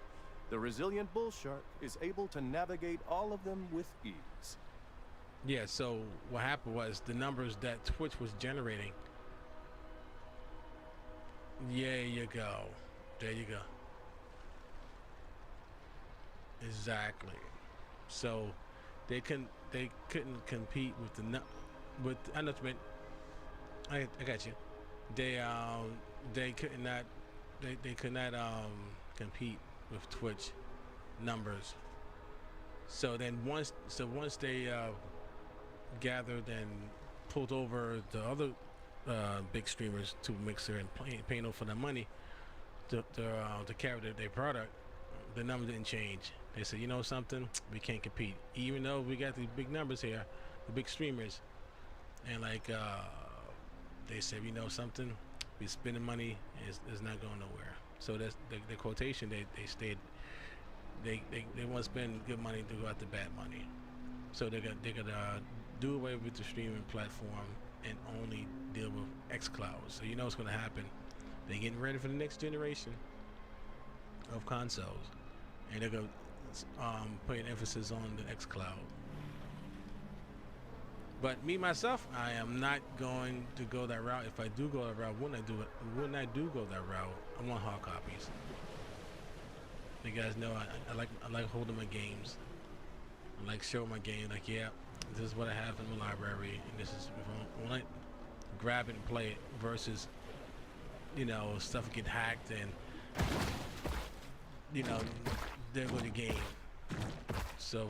The resilient bull shark is able to navigate all of them with ease. Yeah, so what happened was the numbers that Twitch was generating. There you go. Exactly. So they couldn't compete with I know what you meant. I got you. They could not compete with Twitch numbers. So then once they gathered and pulled over the other big streamers to Mixer and paying them for their money to carry their product, the numbers didn't change. They said, you know something, we can't compete, even though we got these big numbers here, the big streamers, and like they said, you know something, we spending money is not going nowhere. So that's the quotation. They stated they want to spend good money to go after bad money. So they're gonna do away with the streaming platform and only deal with xCloud. So you know what's gonna happen. They're getting ready for the next generation of consoles, and they're gonna put an emphasis on the xCloud. But me myself, I am not going to go that route. If I do go that route, when I do go that route, I want hard copies. You guys know I like holding my games. I like showing my game. Like, yeah, this is what I have in my library, and this is when I grab it and play it. Versus, stuff get hacked and there go the game. So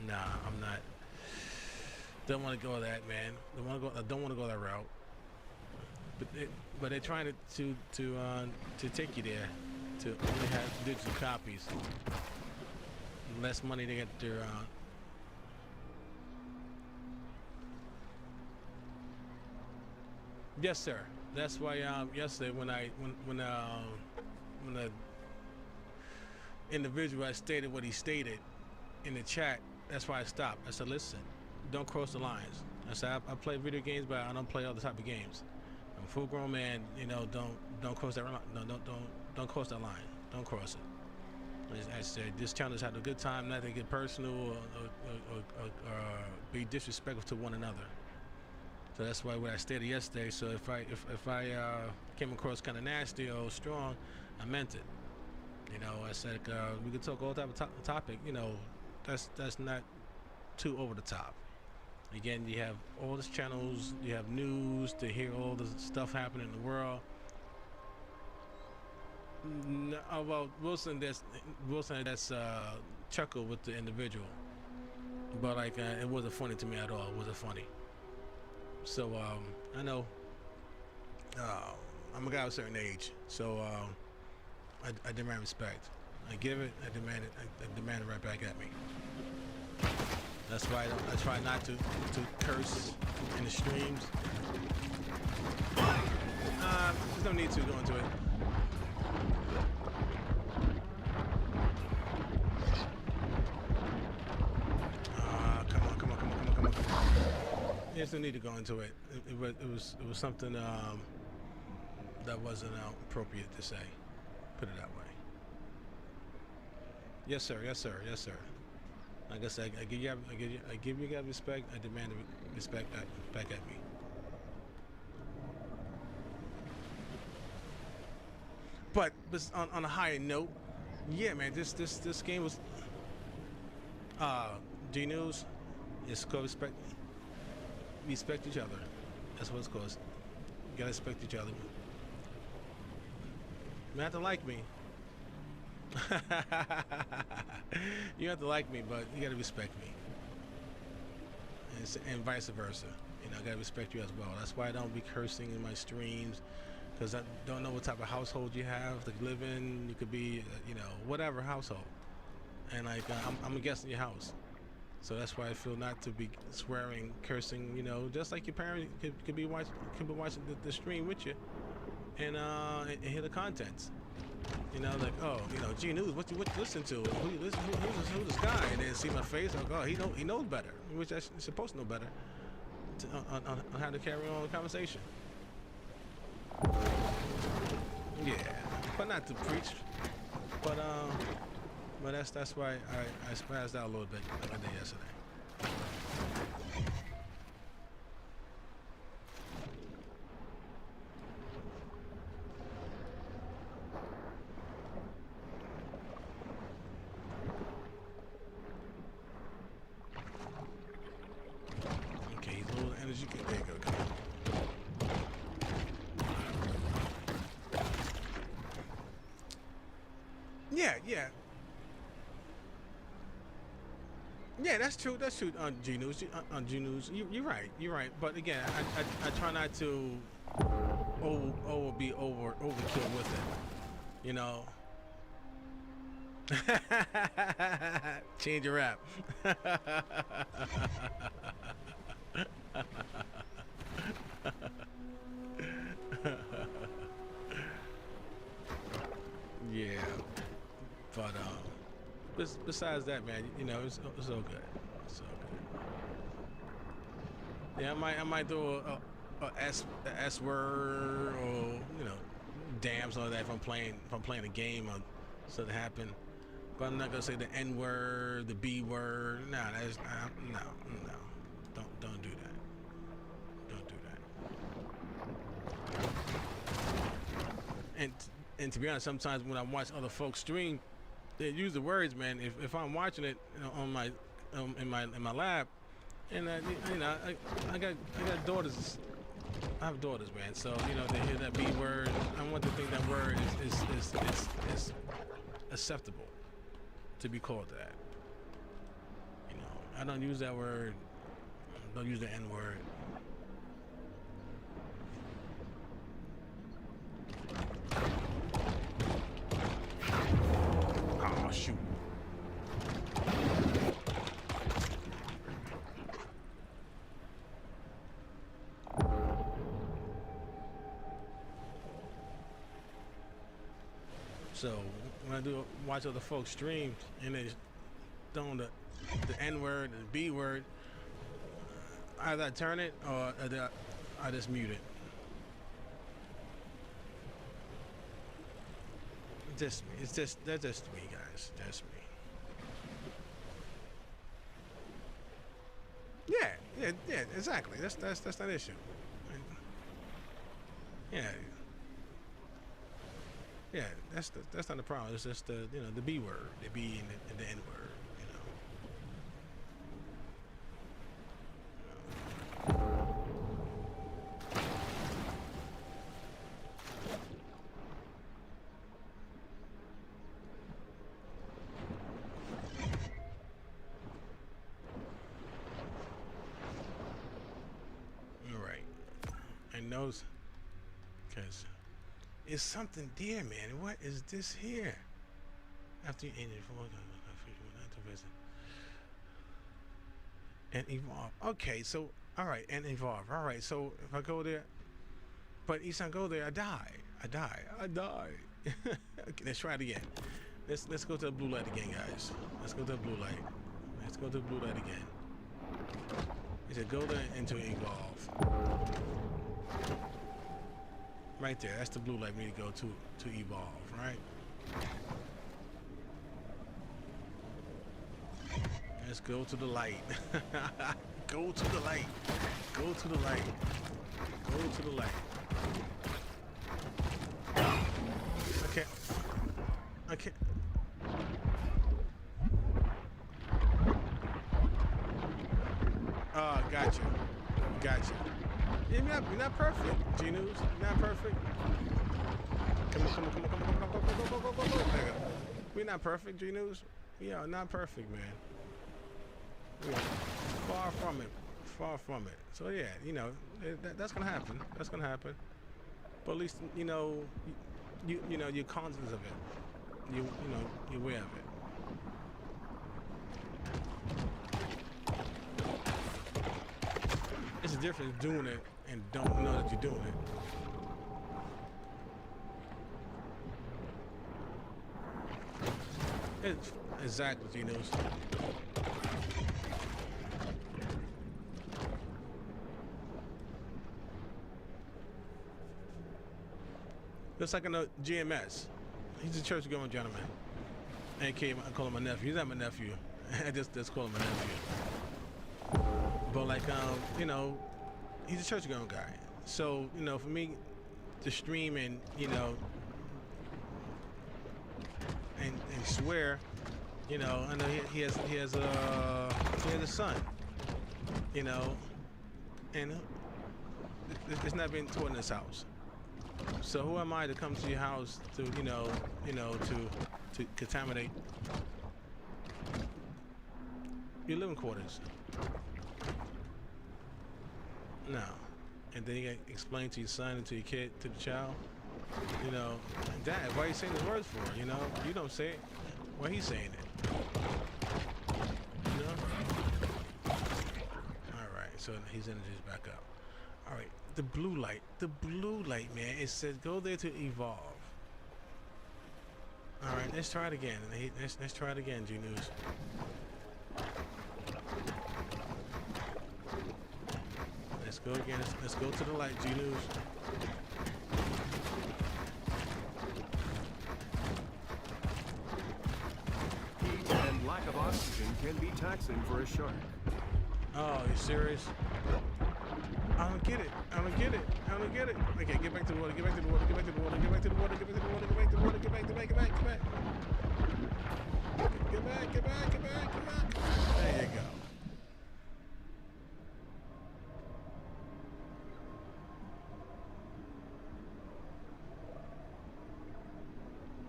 nah, I'm not. Don't want to go that, man. I don't want to go that route. But they're trying to take you there, to only have digital copies. Less money to get their. Yes, sir. That's why yesterday when the individual had stated what he stated in the chat, that's why I stopped. I said, listen, don't cross the lines. I said, I play video games, but I don't play other type of games. I'm a full-grown man. Don't cross that line. No, don't cross that line. Don't cross it. I said, this channel is having a good time, not to get personal or be disrespectful to one another. So that's why what I stated yesterday. So if I came across kind of nasty or strong, I meant it. I said we could talk all type of topic. That's not too over the top. Again, you have all these channels, you have news to hear all the stuff happening in the world. No, well, Wilson that's chuckle with the individual, but like it wasn't funny to me at all. It wasn't funny. So I know I'm a guy of a certain age, so I demand respect. I give it, I demand it, I demand it right back at me. That's why I try not to curse in the streams. There's no need to go into it. Come on. There's no need to go into it. It was something that wasn't appropriate to say. Put it that way. Yes, sir. Yes, sir. Yes, sir. Like I said, I give you guys respect. I demand respect back at me. But on a higher note, yeah, man, this game was G News. It's called respect each other. That's what it's called. You gotta respect each other. You have to like me. You have to like me, but you gotta respect me. And vice versa. You know, I gotta respect you as well. That's why I don't be cursing in my streams, because I don't know what type of household you have to live in. You could be, you know, whatever household. And like, I'm a guest in your house. So that's why I feel not to be swearing, cursing, you know, just like your parents could be watching the stream with you, and hear the contents. You know, like, oh, you know, G News, what you listen to? Who's this guy? And then see my face, like, oh, he knows better, which I'm supposed to know better on how to carry on a conversation. Yeah, but not to preach, but that's why I spazzed out a little bit like I did yesterday. Okay, he's a little energy. There you go. Yeah. Yeah, that's true. That's true. On G News, you're right. But again, I try not to be overkill with it. You know. Change your rap. Yeah, but besides that, man, you know, it's all good. It's all good. Yeah, I might do a S word, or you know, damn, something like that if I'm playing a game or something happen. But I'm not gonna say the N word, the B word. Nah, that's no. Don't do that. Don't do that. And to be honest, sometimes when I watch other folks stream, they use the words, man. If I'm watching it, you know, on my in my lab, and I got daughters. I have daughters, man. So you know, they hear that B word. I want to think that word is acceptable to be called that. You know, I don't use that word. Don't use the N word. Oh shoot. So when I do watch other folks stream and they throwing the N word and the B word, either I turn it or I just mute it. Just me. That's just me, guys. That's me. Yeah, exactly. That's not an issue. Yeah, that's not the problem. It's just the the B word, the B and the N word. Knows, because it's something there, man. What is this here? After you ended and evolve. Okay, so all right, and evolve. All right, so if I go there, but each time I go there, I die. Okay, let's try it again. Let's go to the blue light again, guys. Let's go to the blue light. Let's go to the blue light again. It said go there into evolve. Right there, that's the blue light we need to go to evolve, right? Let's go to the light. Go to the light. Go to the light. Go to the light. Okay. Okay. Oh, gotcha. Gotcha. You're not perfect, G-News. You're not perfect. Come on. We're not perfect, G-News. We are not perfect, man. We are far from it. Far from it. So yeah, you know, that's gonna happen. That's gonna happen. But at least you know, you know, you're conscious of it. You know, you're aware of it. It's a difference doing it and don't know that you're doing it. It's exactly, G-News. Just like in a GMS. He's a church-going gentleman. A.K.A. I call him my nephew. He's not my nephew. I just call him my nephew. But like, you know, he's a church-going guy. So, you know, for me to stream and, you know, and swear, you know, I know he has a son, you know, and it's not been taught in his house. So who am I to come to your house to, you know, to contaminate your living quarters? No. And then you gotta explain to your son and to your kid, to the child, you know, Dad, why are you saying these words for? You know, you don't say it. Why he's saying it? You know? All right, so his energy's back up. All right, the blue light, man. It says go there to evolve. All right, let's try it again. Let's try it again, G-News. Let's go again. Let's go to the light, G-News. Heat and lack of oxygen can be taxing for a shark. Oh, you serious? I don't get it. Okay, get back to the water. Get back to the water. Get back to the water. Get back to the water. Get back to the water. Get back to the water. Get back. Get back. Get back. Get back. Get back. There you go.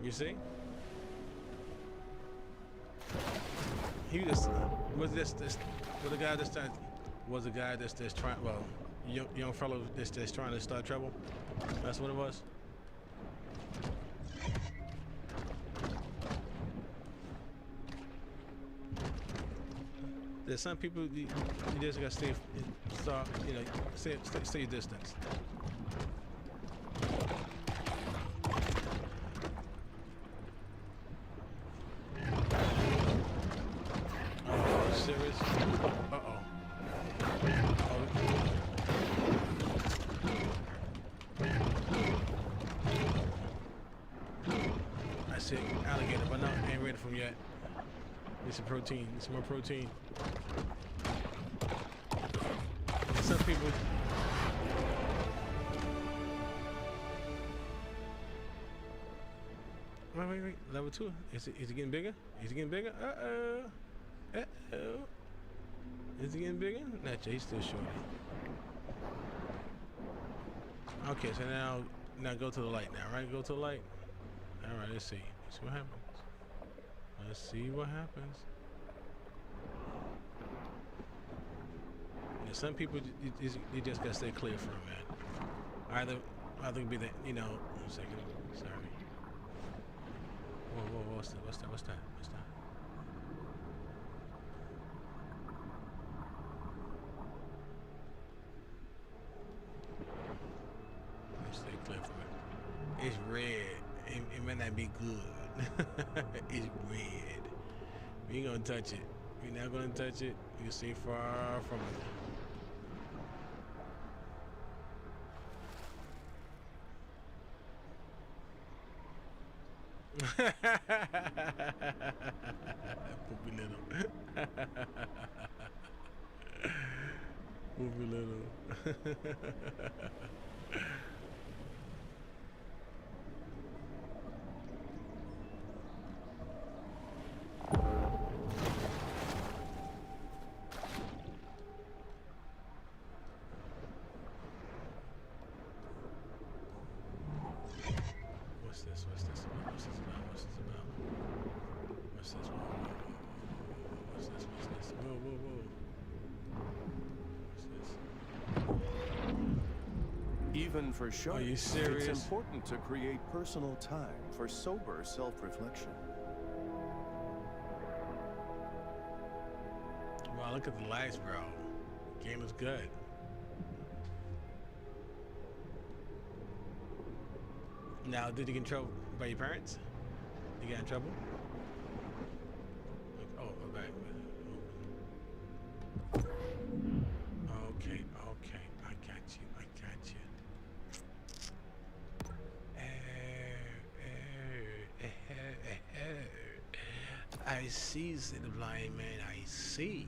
You see? He just was the guy that's trying. Well, young fellow that's trying to start trouble. That's what it was. There's some people you just gotta stay your distance. Serious? Uh-oh. I see alligator, but no, I ain't ready for him yet. Need some protein. Need some more protein. Some people... Wait. Level 2. Is it getting bigger? Is it getting bigger? Uh-oh. Is he getting bigger? Not yet, he's still shorty. Okay, so now go to the light now, right? Go to the light. Alright, let's see. Let's see what happens. Let's see what happens. Yeah, some people, you just gotta stay clear from, man. Either be that, you know, one second, sorry. Whoa, what's that? Stay clear from it. It's red. It may not be good. It's red. We ain't gonna touch it. We're not gonna touch it. You can stay far from it. Poopy little. Poopy little. What's this? What's this about? What's this about? What's this about? What's this? What's this? What's this? Whoa, whoa, whoa. What's this? Even for sharks, you serious? it's important to create personal time for sober self-reflection. Wow, look at the lights, bro. Game is good. Now, did you get in trouble by your parents? You got in trouble? Oh, back. Okay, okay. I got you. I got you. I see, said the blind man. I see.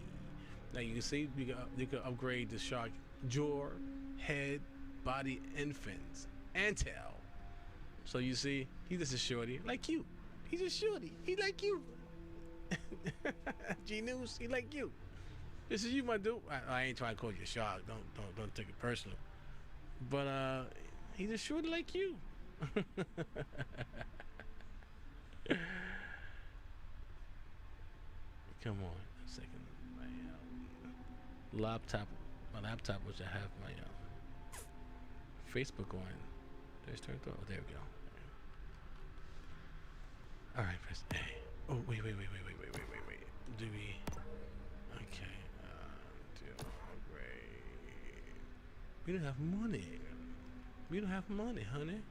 Now you can see you can upgrade the shark jaw, head, body, and fins, and tail. So you see, he's just a shorty, like you. He's a shorty. He like you. G-News, he like you. This is you, my dude. I ain't trying to call you a shark. Don't take it personal. But he's a shorty like you. Come on, a second. My laptop, which I have my Facebook on. There's turned on. Oh, there we go. All right, press A. Oh, wait. Do we? Okay. Do upgrade. We don't have money. We don't have money, honey.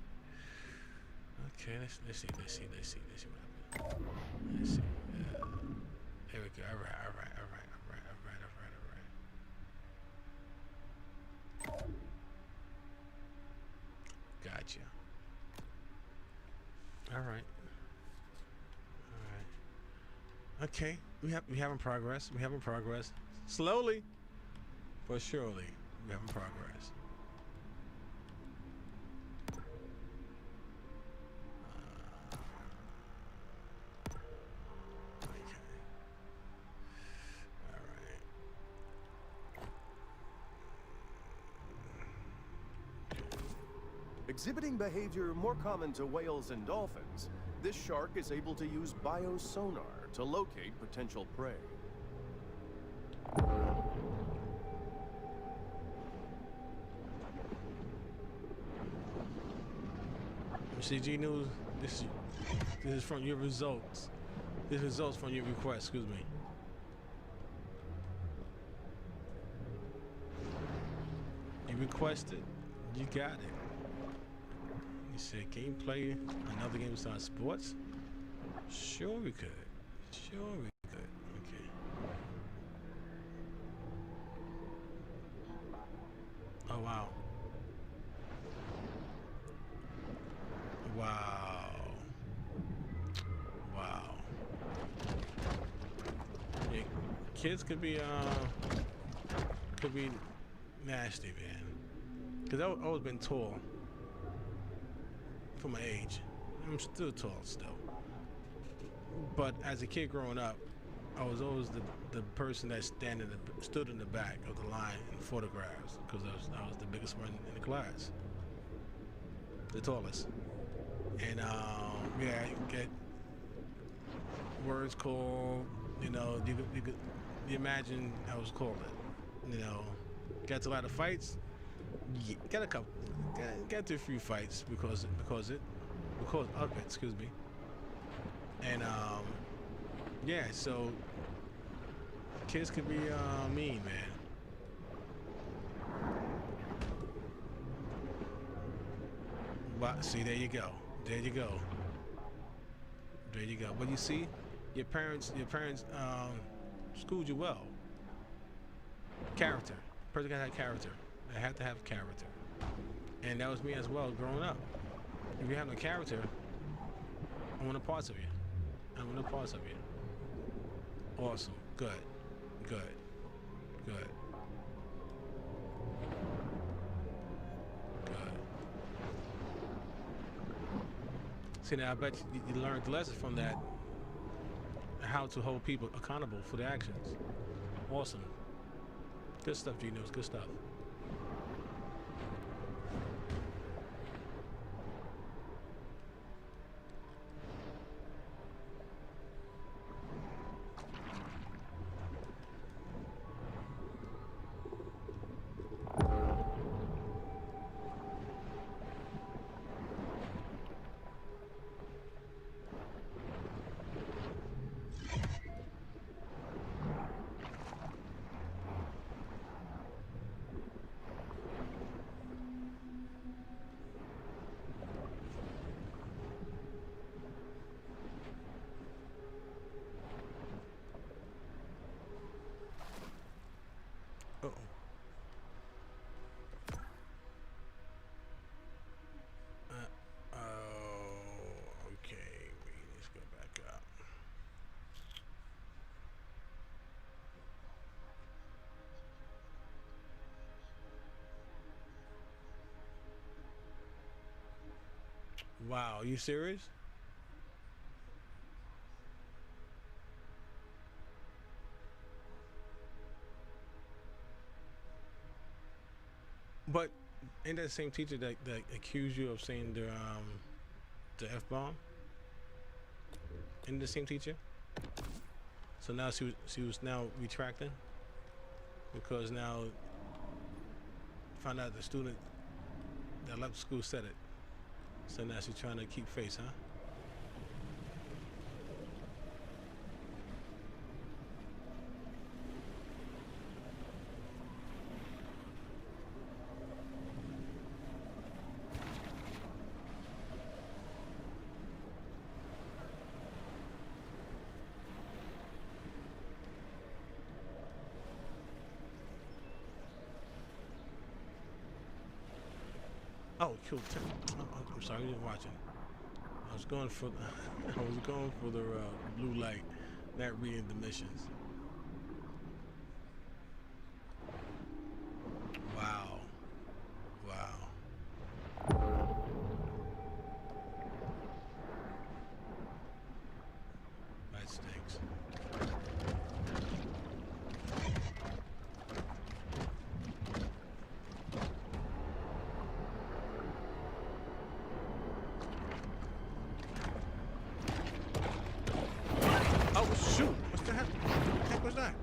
Okay, let's see what happens. Let's see. There we go. All right. Gotcha. All right. Okay, we having progress. We having progress. Slowly, but surely, we having progress. Okay. All right. Exhibiting behavior more common to whales and dolphins, this shark is able to use biosonar to locate potential prey. You see, G-News, this is from your results. This results from your request, excuse me. You requested, you got it. You said, can you play another game besides sports? Sure we could. Sure we could. Okay. Oh, wow. Wow. Wow. Yeah, kids could be nasty, man. Cause I've always been tall for my age. I'm still tall still. But as a kid growing up, I was always the person that stood in the back of the line in photographs because I was the biggest one in the class, the tallest. And yeah, you get words called, you know, you imagine I was called it, you know. Got to a lot of fights. Yeah, got a couple. Got to a few fights because of it. Excuse me. And yeah, so kids could be mean, man. But see, there you go. There you go. There you go. But you see, your parents schooled you well. Character. Person gotta have character. They have to have character. And that was me as well growing up. If you have no character, I want a parts of you. I want a parts of you. Awesome. Good. Good. Good. Good. See, now I bet you learned the lesson from that. How to hold people accountable for their actions. Awesome. Good stuff, Genius. Good stuff. Wow, you serious? But ain't that the same teacher that accused you of saying the F-bomb? Ain't the same teacher? So now she was now retracting because now found out the student that left school said it. So now she's trying to keep face, huh? Oh, cool. I'm sorry, you didn't watch it. I was going for the blue light, not reading the missions. Wow. Wow. That stinks. Shoot! What's the heck? What the heck was that?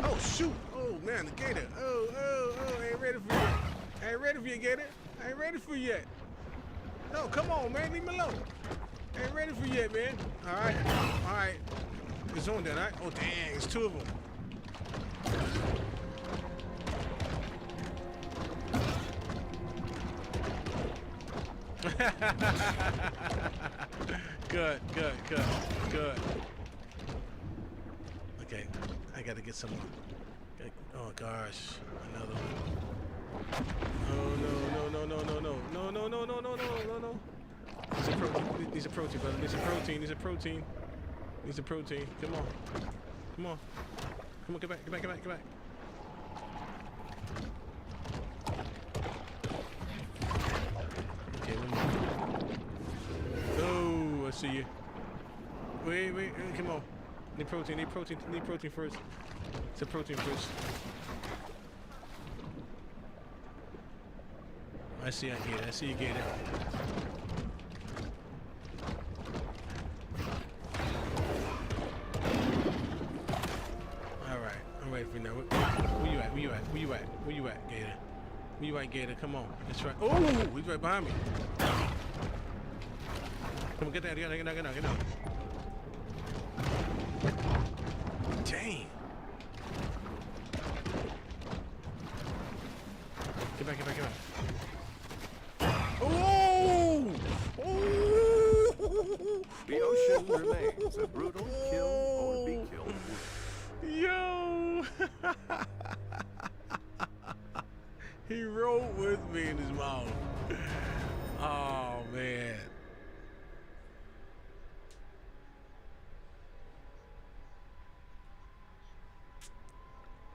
Oh shoot! Oh man, the gator! Oh! I ain't ready for you. I ain't ready for you, gator. I ain't ready for you yet. No, come on, man, leave me alone. I ain't ready for you yet, man. All right. It's on then, all right? Oh dang, it's two of them. Good. Okay, I gotta get some more. Oh gosh, another one. No. Needs a protein, brother. Needs a protein. Come on, get back. Okay, one more. Oh, I see you. Wait, come on. Need protein first. It's a protein first. I see you, Gator. Alright, I'm ready for you now. Where you at, Gator? Where you at, Gator? Come on. Let's try. Oh, he's right behind me. Come on, get that. Get out. Dang. Get back. Oh! The ocean remains a brutal kill or be killed. Yo! He rolled with me in his mouth. Oh man.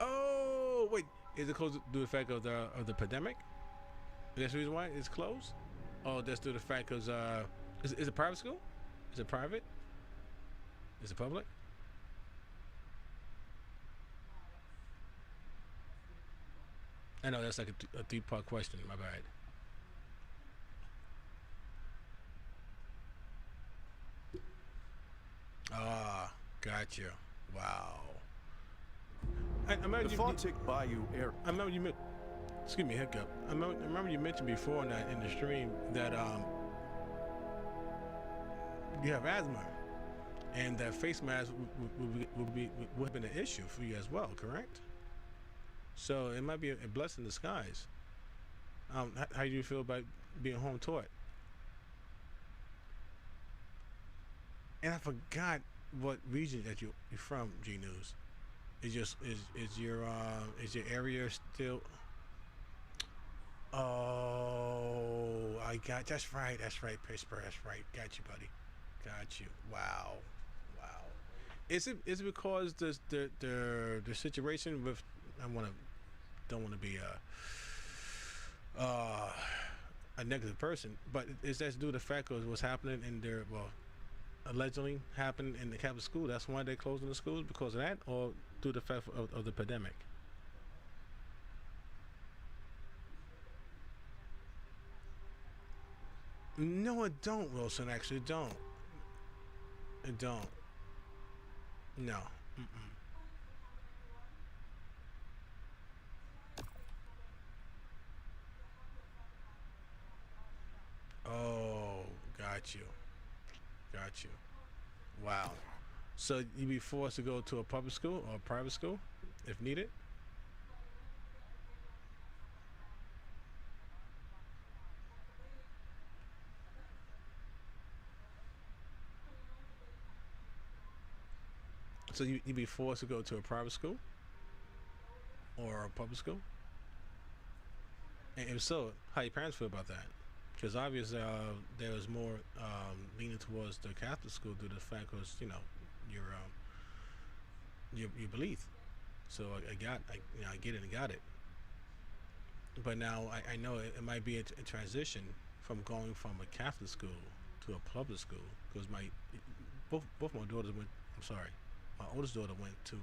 Oh wait, is it closed due to the fact of the pandemic? That's the reason why it's closed? Oh, that's due to the fact because is it private school? Is it private? Is it public? I know that's like a three-part question. My bad. Ah, gotcha. Wow. I remember The you. Fawtick Bayou Air. I remember you. Excuse me, hiccup. I remember you mentioned before in the stream that you have asthma, and that face mask would have been an issue for you as well, correct? So it might be a blessing in disguise. How do you feel about being home taught? And I forgot what region that you're from, G News. Is your area still? Oh, that's right, Pittsburgh, that's right. Got you, buddy. Got you. Wow. Is it because the situation with don't want to be a negative person, but is that due to the fact of what's happening in their allegedly happened in the Catholic school? That's why they're closing the schools, because of that, or due to the fact of the pandemic? No, it don't, Wilson. Actually, it don't. It don't. No. Mm-mm. Oh, got you. Got you. Wow. So you'd be forced to go to a public school or a private school if needed? So you'd be forced to go to a private school or a public school? And if so, how your parents feel about that? Because obviously there was more leaning towards the Catholic school due to the fact because your belief. So I get it and got it. But now I know it might be a transition from going from a Catholic school to a public school, because both my daughters went. I'm sorry, my oldest daughter went to.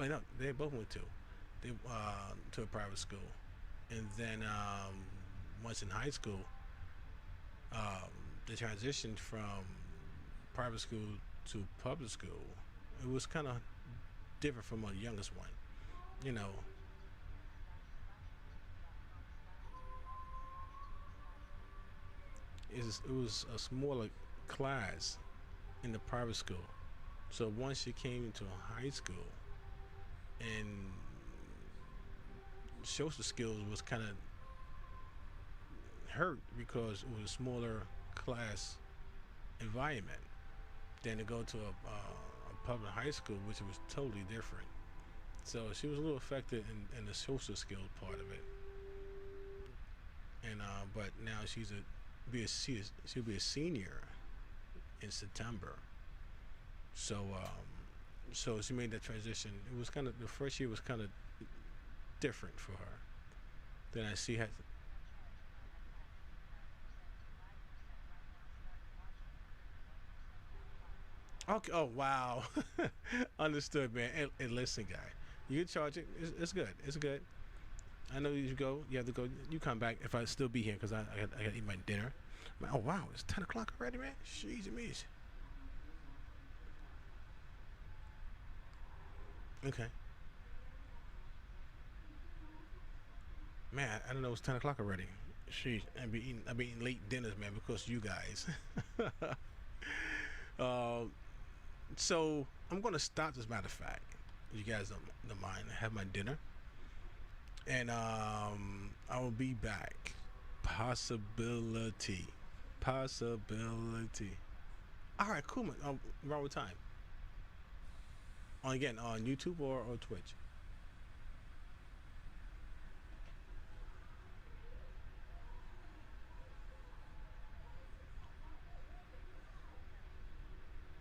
No, they both went to a private school, and then once in high school, the transition from private school to public school, it was kind of different from my youngest one, you know. It was a smaller class in the private school, so once she came into high school, and social skills was kind of hurt because it was a smaller class environment than to go to a public high school, which was totally different. So she was a little affected in the social skills part of it. And but now she'll be a senior in September. So so she made that transition. It was kind of, the first year was kind of different for her. Then I see her. Okay. Oh wow. Understood, man. And listen, guy, you can charge it. It's good. It's good. I know you go. You have to go. You come back if I still be here, because I got to eat my dinner. Oh wow, it's 10 o'clock already, man. Jeez, me. Okay. Man, I don't know. It's 10 o'clock already. Sheesh, I be eating late dinners, man, because of you guys. uh, so I'm gonna stop. As a matter of fact, you guys don't mind. I have my dinner, and I will be back. Possibility. All right, cool, man. Around what time? Again, on YouTube or Twitch?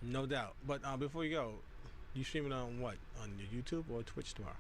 No doubt. But before you go, you streaming on what? On your YouTube or Twitch tomorrow?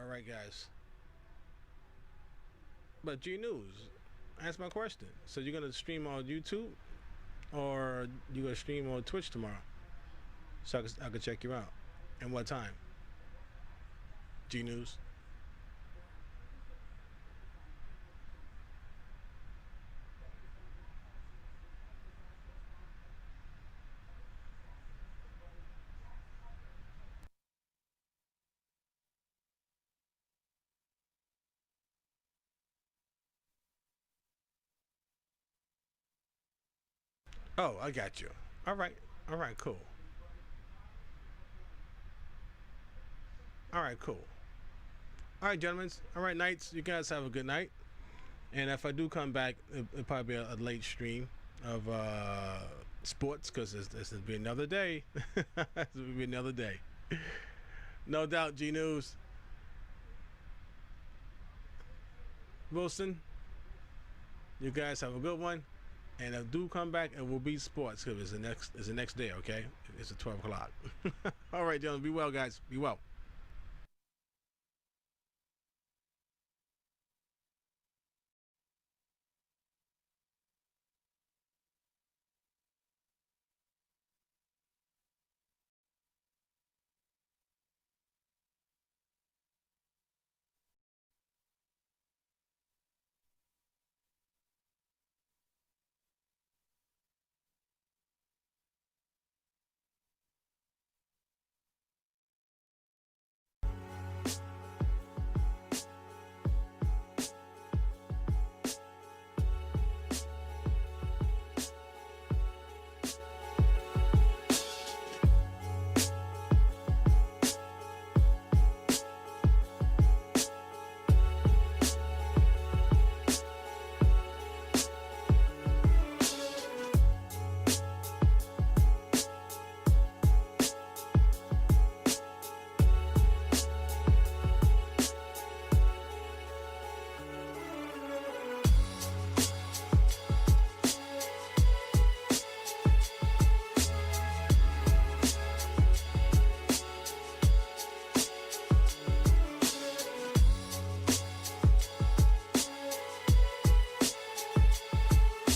All right, guys. But G News, answer my question. So you're gonna stream on YouTube, or you gonna stream on Twitch tomorrow? So I could check you out. And what time? G News. Oh, I got you. All right. All right, cool. All right, cool. All right, gentlemen. All right, Knights. You guys have a good night. And if I do come back, it'll probably be a late stream of sports, because it's gonna be another day. It's gonna be another day. No doubt, G News. Wilson, you guys have a good one. And if do come back, it will be sports, because it's the next day, okay? It's at 12 o'clock. All right, gentlemen. Be well, guys. Be well.